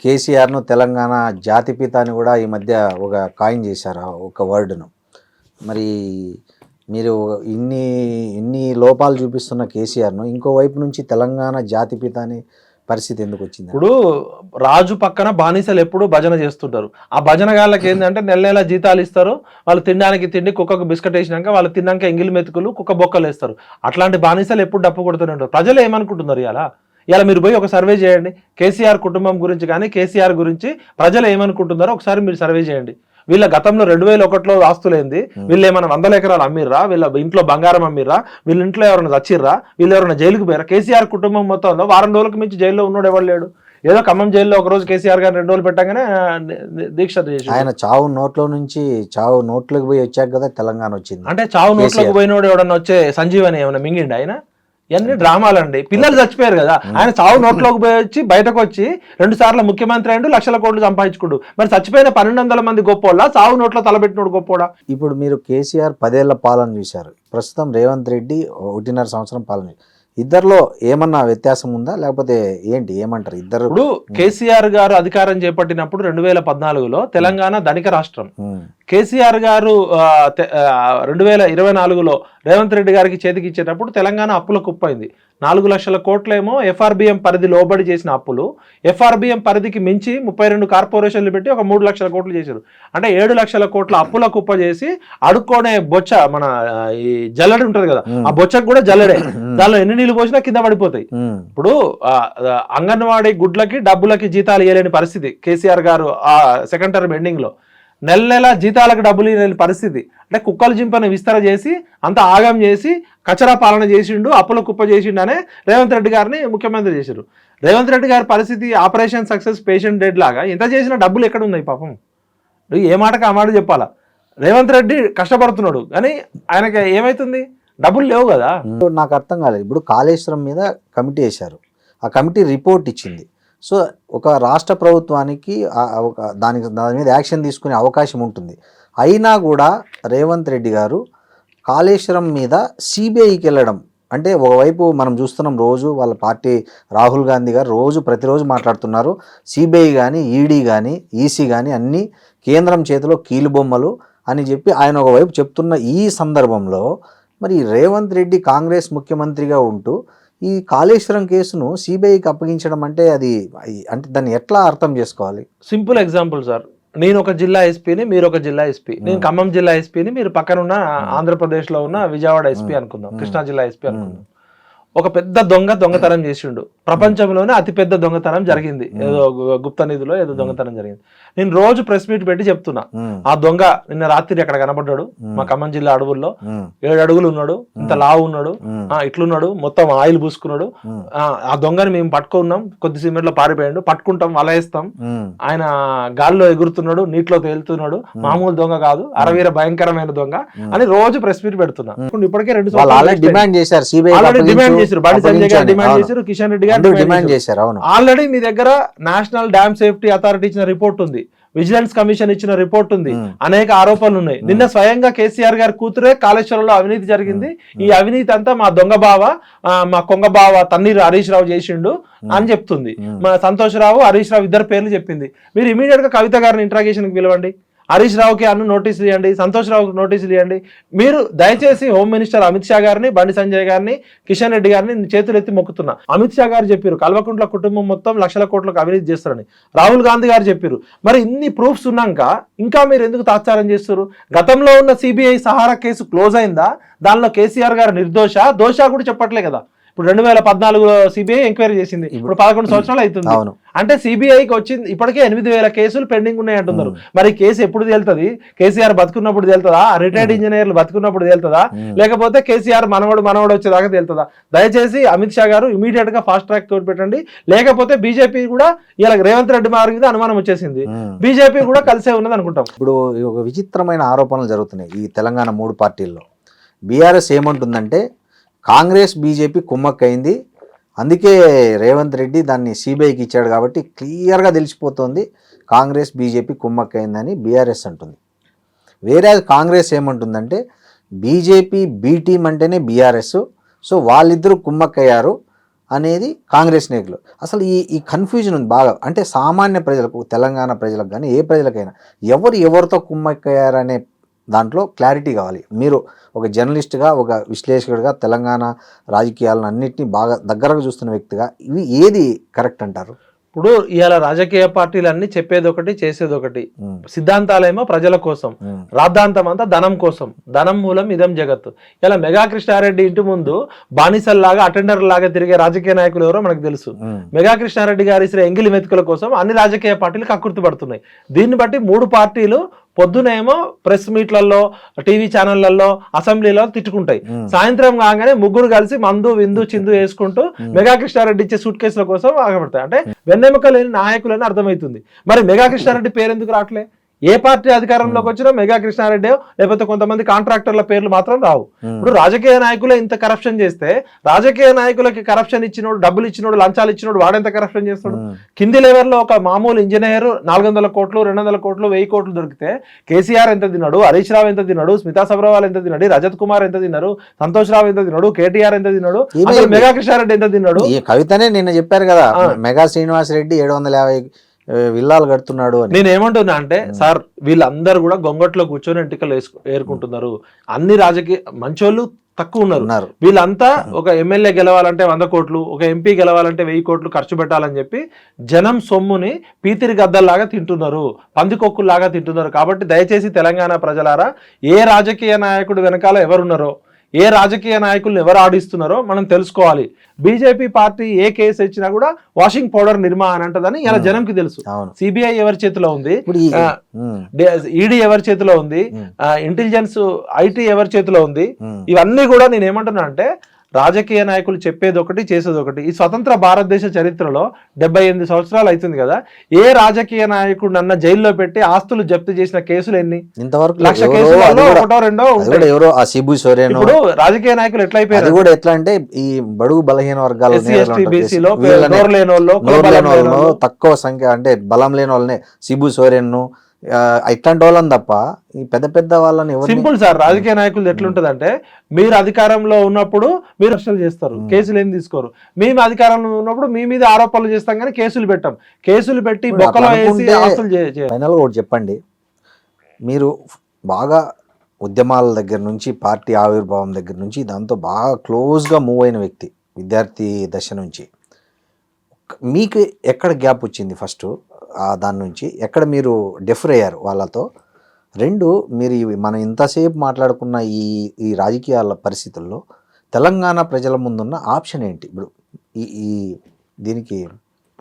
కేసీఆర్ను తెలంగాణ జాతిపిత అని కూడా ఈ మధ్య ఒక కాయిన్ చేశారు ఒక వర్డ్ను. మరి మీరు ఇన్ని లోపాలు చూపిస్తున్న కేసీఆర్ను ఇంకోవైపు నుంచి తెలంగాణ జాతిపిత అని పరిస్థితి ఎందుకు వచ్చింది? ఇప్పుడు రాజు పక్కన బానిసలు ఎప్పుడు భజన చేస్తుంటారు. ఆ భజన గాళ్ళకి ఏంటంటే నెల జీతాలు ఇస్తారు, వాళ్ళు తినడానికి తిండి, కుక్కకు బిస్కెట్ వేసినాక వాళ్ళు తిన్నాక ఎంగిలి మెతుకులు కుక్క బొక్కలు వేస్తారు. అట్లాంటి బానిసలు ఎప్పుడు డప్పు కొడుతూనే ఉంటారు. ప్రజలు ఏమనుకుంటున్నారు? ఇలా మీరు పోయి ఒక సర్వే చేయండి, కేసీఆర్ కుటుంబం గురించి కానీ కేసీఆర్ గురించి ప్రజలు ఏమనుకుంటున్నారో ఒకసారి మీరు సర్వే చేయండి. వీళ్ళ గతంలో 2001లో ఆస్తులేంది, వీళ్ళు ఏమైనా 100 ఎకరాలు అమ్మిర్రా, వీళ్ళ ఇంట్లో బంగారం అమ్మిర్రా, వీళ్ళ ఇంట్లో ఎవరైనా చచ్చిర్రా, వీళ్ళు ఎవరైనా జైలుకు పోయారా? కేసీఆర్ కుటుంబం మొత్తంలో వారం రోజులకు మించి జైల్లో ఉన్నాడు ఎవరు లేడు. ఏదో ఖమ్మం జైల్లో ఒక రోజు కేసీఆర్ గారు 2 రోజులు పెట్టగానే దీక్ష చేసి ఆయన చావు నోట్లోకి పోయి వచ్చాక కదా తెలంగాణ వచ్చింది. అంటే చావు నోట్లోకి పోయినోడు ఎవడన్నా వచ్చే సంజీవని ఏమైనా మింగిండి ఆయన? ఇవన్నీ డ్రామాలండి. పిల్లలు చచ్చిపోయారు కదా, ఆయన చావు నోట్లోకి పోయి వచ్చి బయటకు వచ్చి 2 సార్లు ముఖ్యమంత్రి అయ్యిండు, లక్షల కోట్లు సంపాదించుకుంటూ. మరి చచ్చిపోయిన 1200 మంది గొప్పోళ్ళ, చావు నోట్లో తలబెట్టినోడు గొప్పోడా? ఇప్పుడు మీరు కేసీఆర్ 10 ఏళ్ల పాలన చూశారు, ప్రస్తుతం రేవంత్ రెడ్డి 1.5 సంవత్సరం పాలన. ఇద్దరిలో ఏమన్నా వ్యత్యాసం ఉందా, లేకపోతే ఏంటి, ఏమంటారు ఇద్దరు? ఇప్పుడు కేసీఆర్ గారు అధికారం చేపట్టినప్పుడు 2014లో తెలంగాణ ధనిక రాష్ట్రం. కేసీఆర్ గారు 2024లో రేవంత్ రెడ్డి గారికి చేతికి ఇచ్చేటప్పుడు తెలంగాణ అప్పుల కుప్పైంది. 4 లక్షల కోట్లేమో ఎఫ్ఆర్బిఎం పరిధి లోబడి చేసిన అప్పులు, ఎఫ్ఆర్బిఎం పరిధికి మించి 32 కార్పొరేషన్లు పెట్టి ఒక 3 లక్షల కోట్లు చేశారు. అంటే 7 లక్షల కోట్ల అప్పుల కుప్ప చేసి అడుక్కోనే బొచ్చ, మన ఈ జల్లడి ఉంటది కదా, ఆ బొచ్చకు కూడా జల్లడే, దానిలో ఎన్ని నీళ్ళు పోసినా కింద పడిపోతాయి. ఇప్పుడు అంగన్వాడీ గుడ్లకి డబ్బులకి జీతాలు ఇవ్వలేని పరిస్థితి కేసీఆర్ గారు ఆ సెకండ్ టర్మ్ ఎండింగ్ లో. నెల జీతాలకు డబ్బులు ఇవ్వలేని పరిస్థితి. అంటే కుక్కలు జింపని విస్తర చేసి అంత ఆగం చేసి కచరా పాలన చేసిండు, అప్పుల కుప్ప చేసిండు అనే రేవంత్ రెడ్డి గారిని ముఖ్యమంత్రి చేశారు. రేవంత్ రెడ్డి గారి పరిస్థితి ఆపరేషన్ సక్సెస్ పేషెంట్ డెడ్ లాగా. ఎంత చేసినా డబ్బులు ఎక్కడ ఉన్నాయి పాపం? ఏ మాటకు ఆ మాట చెప్పాలా? రేవంత్ రెడ్డి కష్టపడుతున్నాడు కానీ ఆయనకి ఏమైతుంది? డబ్బులు లేవు కదా. నాకు అర్థం కాలేదు. ఇప్పుడు కాళేశ్వరం మీద కమిటీ వేశారు, ఆ కమిటీ రిపోర్ట్ ఇచ్చింది. సో ఒక రాష్ట్ర ప్రభుత్వానికి దాని మీద యాక్షన్ తీసుకునే అవకాశం ఉంటుంది. అయినా కూడా రేవంత్ రెడ్డి గారు కాళేశ్వరం మీద సిబిఐకి వెళ్ళడం అంటే, ఒకవైపు మనం చూస్తున్నాం రోజు వాళ్ళ పార్టీ రాహుల్ గాంధీ గారు ప్రతిరోజు మాట్లాడుతున్నారు, సిబిఐ కానీ ఈడీ కానీ ఈసీ కానీ అన్నీ కేంద్రం చేతిలో కీలుబొమ్మలు అని చెప్పి ఆయన ఒకవైపు చెప్తున్న ఈ సందర్భంలో మరి రేవంత్ రెడ్డి కాంగ్రెస్ ముఖ్యమంత్రిగా ఉంటూ ఈ కాళేశ్వరం కేసును సిబిఐకి అప్పగించడం అంటే దాన్ని ఎట్లా అర్థం చేసుకోవాలి? సింపుల్ ఎగ్జాంపుల్ సార్, నేను ఒక జిల్లా ఎస్పీని, మీరు ఒక జిల్లా ఎస్పీ. నేను ఖమ్మం జిల్లా ఎస్పీని, మీరు పక్కన ఉన్న ఆంధ్రప్రదేశ్ లో ఉన్న విజయవాడ ఎస్పీ అనుకుందాం, కృష్ణా జిల్లా ఎస్పీ అనుకుందాం. ఒక పెద్ద దొంగతనం చేసిండు, ప్రపంచంలోనే అతిపెద్ద దొంగతనం జరిగింది, ఏదో గుప్త నిధిలో ఏదో దొంగతనం జరిగింది. నేను రోజు ప్రెస్ మీట్ పెట్టి చెప్తున్నా, ఆ దొంగ నిన్న రాత్రి అక్కడ కనబడ్డాడు మా ఖమ్మం జిల్లా అడవుల్లో, 7 అడుగులు ఉన్నాడు, ఇంత లావు ఉన్నాడు, ఇట్లున్నాడు, మొత్తం ఆయిల్ పూసుకున్నాడు. ఆ దొంగని మేము పట్టుకున్నాం, కొద్దిసేపట్లో పారిపోయాడు, పట్టుకుంటాం, వలయేస్తాం, ఆయన గాల్లో ఎగురుతున్నాడు, నీటిలో తేలుతున్నాడు, మామూలు దొంగ కాదు, అరవీర భయంకరమైన దొంగ అని రోజు ప్రెస్ మీట్ పెడుతున్నా. ఇప్పటికే 2 సార్లు డిమాండ్ చేశారు, డిమాండ్ చేశారు, బండి సంజయ్ గారు డిమాండ్ చేశారు, కిషన్ రెడ్డి గారు డిమాండ్ చేశారు. ఆల్రెడీ మీ దగ్గర నేషనల్ డ్యామ్ సేఫ్టీ అథారిటీ ఇచ్చిన రిపోర్ట్ ఉంది, విజిలెన్స్ కమిషన్ ఇచ్చిన రిపోర్ట్ ఉంది, అనేక ఆరోపణలు ఉన్నాయి. నిన్న స్వయంగా కేసీఆర్ గారి కూతురే కాళేశ్వరంలో అవినీతి జరిగింది, ఈ అవినీతి అంతా మా దొంగ బావ, మా కొంగ బావ తన్నీరు హరీష్ రావు చేసిండు అని చెప్తుంది. మా సంతోష్ రావు, హరీష్ రావు ఇద్దరు పేర్లు చెప్పింది. మీరు ఇమీడియట్ గా కవిత గారిని ఇంట్రాగేషన్ కి పిలవండి, హరీష్ రావుకి నోటీసులు ఇవ్వండి, సంతోష్ రావుకి నోటీసులు ఇవ్వండి. మీరు దయచేసి హోమ్ మినిస్టర్ అమిత్ షా గారిని, బండి సంజయ్ గారిని, కిషన్ రెడ్డి గారిని చేతులు ఎత్తి మొక్కుతున్నా. అమిత్ షా గారు చెప్పారు కల్వకుంట్ల కుటుంబం మొత్తం లక్షల కోట్లకు అవినీతి చేస్తారని, రాహుల్ గాంధీ గారు చెప్పారు. మరి ఇన్ని ప్రూఫ్స్ ఉన్నాక ఇంకా మీరు ఎందుకు తాత్సారం చేస్తారు? గతంలో ఉన్న సిబిఐ సహారా కేసు క్లోజ్ అయిందా? దానిలో కేసీఆర్ గారు నిర్దోష దోష కూడా చెప్పట్లే కదా. ఇప్పుడు 2014లో సిబిఐ ఎంక్వైరీ చేసింది, ఇప్పుడు 11 సంవత్సరాలు అవుతుంది. అవును. అంటే సిబిఐకి వచ్చింది ఇప్పటికే 8,000 కేసులు పెండింగ్ ఉన్నాయి అంటున్నారు. మరి కేసు ఎప్పుడు తేలుతుంది? కేసీఆర్ బతుకున్నప్పుడు తేలుతుందా? రిటైర్డ్ ఇంజనీర్లు బతుకున్నప్పుడు తేలుతుందా? లేకపోతే కేసీఆర్ మనవడు వచ్చేదాకా తేలుతుందా? దయచేసి అమిత్ షా గారు ఇమీడియట్ గా ఫాస్ట్ ట్రాక్ తోటి పెట్టండి. లేకపోతే బీజేపీ కూడా ఇలా రేవంత్ రెడ్డి మారి మీద అనుమానం వచ్చేసింది, బీజేపీ కూడా కలిసే ఉన్నది అనుకుంటాం. ఇప్పుడు ఒక విచిత్రమైన ఆరోపణలు జరుగుతున్నాయి ఈ తెలంగాణ 3 పార్టీల్లో. బీఆర్ఎస్ ఏమంటుందంటే కాంగ్రెస్ బీజేపీ కుమ్మక్కైంది, అందుకే రేవంత్ రెడ్డి దాన్ని సిబిఐకి ఇచ్చాడు కాబట్టి క్లియర్గా తెలిసిపోతుంది కాంగ్రెస్ బీజేపీ కుమ్మక్కైందని బీఆర్ఎస్ అంటుంది. వేరే కాంగ్రెస్ ఏమంటుందంటే బీజేపీ బీ టీం అంటేనే బీఆర్ఎస్, సో వాళ్ళిద్దరూ కుమ్మక్కయ్యారు అనేది కాంగ్రెస్ నాయకులు. అసలు ఈ కన్ఫ్యూజన్ ఉంది బాగా. అంటే సామాన్య ప్రజలకు, తెలంగాణ ప్రజలకు కానీ ఏ ప్రజలకైనా ఎవరితో కుమ్మక్కయ్యారనే దాంట్లో క్లారిటీ కావాలి. మీరు ఒక జర్నలిస్ట్గా, ఒక విశ్లేషకుడిగా, తెలంగాణ రాజకీయాలను అన్నింటినీ బాగా దగ్గరగా చూస్తున్న వ్యక్తిగా ఇవి ఏది కరెక్ట్ అంటారు? ఇప్పుడు ఇవాళ రాజకీయ పార్టీలన్నీ చెప్పేది ఒకటి, చేసేది ఒకటి. సిద్ధాంతాలేమో ప్రజల కోసం, రాద్ధాంతం అంతా ధనం కోసం. ధనం మూలం ఇదం జగత్తు. ఇలా మెగా కృష్ణారెడ్డి ఇంటి ముందు బానిసల్లాగా, అటెండర్ లాగా తిరిగే రాజకీయ నాయకులు ఎవరో మనకు తెలుసు. మెగా కృష్ణారెడ్డి గారి ఇసరే ఎంగిలి మెతుకుల కోసం అన్ని రాజకీయ పార్టీలు కక్కుర్తి పడుతున్నాయి. దీన్ని బట్టి 3 పార్టీలు పొద్దునేమో ప్రెస్ మీట్లలో, టీవీ ఛానళ్లలో, అసెంబ్లీలో తిట్టుకుంటాయి. సాయంత్రం కాగానే ముగ్గురు కలిసి మందు విందు చిందు వేసుకుంటూ మెగా కృష్ణారెడ్డి ఇచ్చే సూట్ కేసుల కోసం ఆగబడతాయి. అంటే వెన్నెముక లేని నాయకులని అర్థమవుతుంది. మరి మెగా కృష్ణారెడ్డి పేరు ఎందుకు రావట్లే? ఏ పార్టీ అధికారంలోకి వచ్చినా మెగా కృష్ణారెడ్డి లేకపోతే కొంతమంది కాంట్రాక్టర్ల పేర్లు మాత్రం రావు. ఇప్పుడు రాజకీయ నాయకులే ఇంత కరప్షన్ చేస్తే, రాజకీయ నాయకులకి కరప్షన్ ఇచ్చినోడు, డబ్బులు ఇచ్చినోడు, లంచాలు ఇచ్చినోడు వాడెంత కరప్షన్ చేస్తాడు? కింది లెవెల్లో ఒక మామూలు ఇంజనీర్ 400 కోట్లు, 200 కోట్లు, 1000 కోట్లు దొరికితే కేసీఆర్ ఎంత తిన్నాడు, హరీష్ రావు ఎంత తిన్నాడు, స్మితా సబర్వాల్ ఎంత తిన్నాడు, రజత్ కుమార్ ఎంత తిన్నారు, సంతోష్ రావు ఎంత తిన్నాడు, కేటీఆర్ ఎంత తిన్నాడు, అసలు మెగా కృష్ణారెడ్డి ఎంత తిన్నాడు? ఈ కవితనే నిన్న చెప్పారు కదా, మెగా శ్రీనివాస్ రెడ్డి 750 విల్లాలు కడుతున్నాడు అని. నేను ఏమంటున్నా అంటే, సార్ వీళ్ళందరూ కూడా గొంగట్లో కూర్చొని ఎంటికలు ఏరుకుంటున్నారు. అన్ని రాజకీయ మంచోళ్ళు తక్కువ ఉన్నారు. వీళ్ళంతా ఒక ఎమ్మెల్యే గెలవాలంటే 100 కోట్లు, ఒక ఎంపీ గెలవాలంటే 1000 కోట్లు ఖర్చు పెట్టాలని చెప్పి జనం సొమ్ముని పీతిరి గద్దల్లాగా తింటున్నారు, పందికొక్కుల్లాగా తింటున్నారు. కాబట్టి దయచేసి తెలంగాణ ప్రజలారా, ఏ రాజకీయ నాయకుడు వెనకాల ఎవరున్నారో, ఏ రాజకీయ నాయకులను ఎవరు ఆడిస్తున్నారో మనం తెలుసుకోవాలి. బీజేపీ పార్టీ ఏ కేసు ఇచ్చినా కూడా వాషింగ్ పౌడర్ నిర్మా అని అంటదని ఇలా జనంకి తెలుసు. సిబిఐ ఎవరి చేతిలో ఉంది, ఈడీ ఎవరి చేతిలో ఉంది, ఇంటెలిజెన్స్ ఐటీ ఎవరి చేతిలో ఉంది. ఇవన్నీ కూడా నేను ఏమంటున్నా అంటే, రాజకీయ నాయకులు చెప్పేది ఒకటి, చేసేది ఒకటి. ఈ స్వతంత్ర భారతదేశ చరిత్రలో 78 సంవత్సరాలు అవుతుంది కదా, ఏ రాజకీయ నాయకుడు అన్న జైల్లో పెట్టి ఆస్తులు జప్తు చేసిన కేసులు ఎన్ని? ఇంతవరకు 1,00,000 కేసులలో 1-2 ఇప్పుడు రాజకీయ నాయకులు ఎట్లా అయిపోయారు? కూడా ఎట్లా అంటే ఈ బడుగు బలహీన వర్గాలు, తక్కువ సంఖ్య అంటే బలం లేని వాళ్ళని, సిబు సోరెన్ ఇట్లాంటి వాళ్ళని తప్ప ఈ పెద్ద వాళ్ళని సింపుల్ సార్. రాజకీయ నాయకులు ఎట్లుంటదంటే, మీరు అధికారంలో ఉన్నప్పుడు మీరు అరెస్టులు చేస్తారు, కేసులు ఏం తీసుకోరు. మేము అధికారంలో ఉన్నప్పుడు మీ మీద ఆరోపణలు చేస్తాం కానీ కేసులు పెట్టాం. కేసులు పెట్టి బొక్కలో వేసి ఆస్తులు ఫైనల్ కూడా చెప్పండి. మీరు బాగా ఉద్యమాల దగ్గర నుంచి, పార్టీ ఆవిర్భావం దగ్గర నుంచి దాంతో బాగా క్లోజ్గా మూవ్ అయిన వ్యక్తి, విద్యార్థి దశ నుంచి, మీకు ఎక్కడ గ్యాప్ వచ్చింది? ఫస్ట్ దాని నుంచి ఎక్కడ మీరు డిఫర్ అయ్యారు వాళ్ళతో? 2, మీరు మనం ఇంతసేపు మాట్లాడుకున్న ఈ రాజకీయాల పరిస్థితుల్లో తెలంగాణ ప్రజల ముందున్న ఆప్షన్ ఏంటి? ఇప్పుడు ఈ దీనికి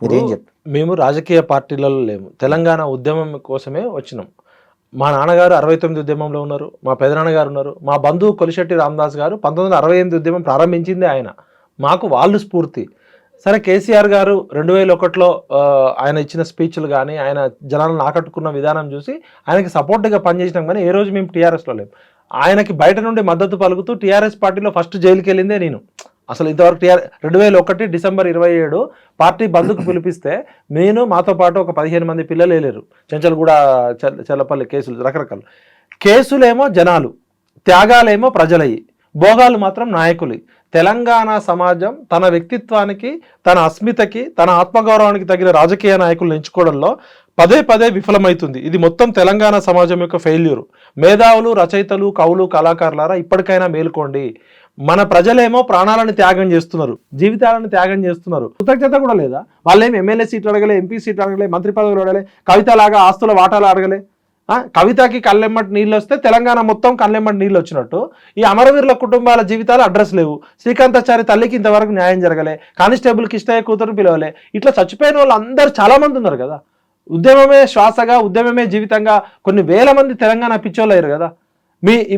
మీరేం చెప్తారు? మేము రాజకీయ పార్టీలలో లేము, తెలంగాణ ఉద్యమం కోసమే వచ్చినాం. మా నాన్నగారు 69 ఉద్యమంలో ఉన్నారు, మా పెదనాన్నగారు ఉన్నారు, మా బంధువు కొలిశెట్టి రామదాస్ గారు 1968 ఉద్యమం ప్రారంభించింది ఆయన. మాకు వాళ్ళు స్ఫూర్తి. సరే, కేసీఆర్ గారు 2001లో ఆయన ఇచ్చిన స్పీచ్లు కానీ, ఆయన జనాలను ఆకట్టుకున్న విధానం చూసి ఆయనకి సపోర్ట్గా పనిచేసినాం. కానీ ఏ రోజు మేము టీఆర్ఎస్లో లేము. ఆయనకి బయట నుండి మద్దతు పలుకుతూ టీఆర్ఎస్ పార్టీలో ఫస్ట్ జైలుకి వెళ్ళిందే నేను. అసలు ఇంతవరకు 2001 డిసెంబర్ 27 పార్టీ బంద్కు పిలిపిస్తే నేను, మాతో పాటు ఒక 15 మంది పిల్లలు వెళ్ళారు. చెంచల్గూడ, చెల్లపల్లి కేసులు, రకరకాలు కేసులేమో జనాలు, త్యాగాలేమో ప్రజలయ్యి, భోగాలు మాత్రం నాయకులు. తెలంగాణ సమాజం తన వ్యక్తిత్వానికి, తన అస్మితకి, తన ఆత్మగౌరవానికి తగిన రాజకీయ నాయకులను ఎంచుకోవడంలో పదే విఫలమవుతుంది. ఇది మొత్తం తెలంగాణ సమాజం యొక్క ఫెయిల్యూర్. మేధావులు, రచయితలు, కవులు, కళాకారులారా, ఇప్పటికైనా మేలుకోండి. మన ప్రజలేమో ప్రాణాలను త్యాగం చేస్తున్నారు, జీవితాలను త్యాగం చేస్తున్నారు. కృతజ్ఞత కూడా లేదా? వాళ్ళేమి ఎమ్మెల్యే సీట్లు అడగలే, ఎంపీ సీట్లు అడగలే, మంత్రి పదవులు అడగలే, కవితలాగా ఆస్తుల వాటాలు అడగలే. కవితకి కళ్ళెమ్మటి నీళ్ళు వస్తే తెలంగాణ మొత్తం కళ్ళెమ్మటి నీళ్ళు వచ్చినట్టు ఈ అమరవీరుల కుటుంబాల జీవితాలు అడ్రస్ లేవు. శ్రీకాంతాచారి తల్లికి ఇంతవరకు న్యాయం జరగలే, కానిస్టేబుల్ కిష్టయ్య కూతురు పిలవలే. ఇట్లా చచ్చిపోయిన వాళ్ళు అందరూ చాలా మంది ఉన్నారు కదా. ఉద్యమమే శ్వాసగా, ఉద్యమమే జీవితంగా కొన్ని వేల మంది తెలంగాణ పిచ్చోళ్ళు అయ్యారు కదా.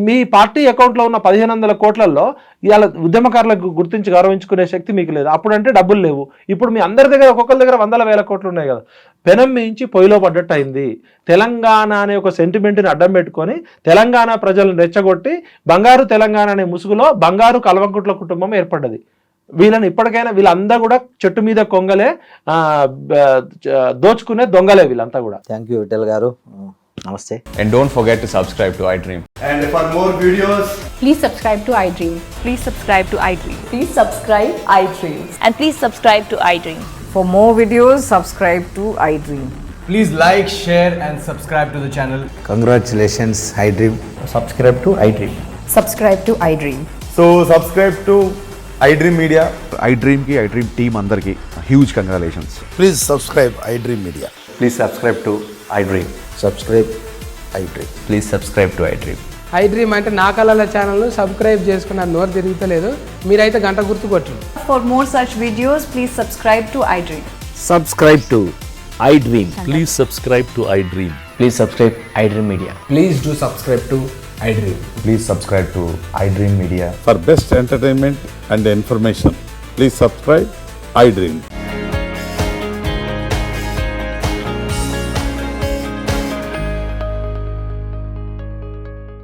మీ పార్టీ అకౌంట్లో ఉన్న 1500 కోట్లలో ఇవాళ ఉద్యమకారులకు గుర్తించి గౌరవించుకునే శక్తి మీకు లేదు. అప్పుడంటే డబ్బులు లేవు. ఇప్పుడు మీ అందరి దగ్గర ఒక్కొక్కరి దగ్గర 100,000 కోట్లు ఉన్నాయి కదా. పెనం మించి పొయ్యిలో పడ్డట్టు అయింది. తెలంగాణ అనే ఒక సెంటిమెంట్ని అడ్డం పెట్టుకొని తెలంగాణ ప్రజలను రెచ్చగొట్టి బంగారు తెలంగాణ అనే ముసుగులో బంగారు కల్వకుంట్ల కుటుంబం ఏర్పడ్డది. వీళ్ళని ఇప్పటికైనా వీళ్ళంతా కూడా చెట్టు మీద కొంగలే, దోచుకునే దొంగలే వీళ్ళంతా కూడా. థ్యాంక్ యూ విఠల్ గారు, నమస్తే. And don't forget to subscribe to iDream. And for more videos, Please subscribe to iDream. Please subscribe to iDream. Please subscribe iDream. And please subscribe to iDream. For more videos, subscribe to iDream. please like, share and subscribe to the channel. Congratulations iDream. Subscribe to iDream. Subscribe to iDream. So subscribe to iDream Media. iDream ki iDream team andarki huge congratulations. Please subscribe iDream Media. Please subscribe to iDream. Subscribe iDream. Please subscribe to iDream. iDream అంటే నా కళల ఛానల్ను subscribe చేసుకున్న నోరు తిరుగుతలేదు. మీరైతే గంట గుర్తు కొట్టండి. For more such videos, please subscribe to iDream. Subscribe to iDream. Please subscribe to iDream. Please subscribe iDream Media. Please do subscribe to iDream. Please subscribe to iDream Media. For best entertainment and information, please subscribe iDream.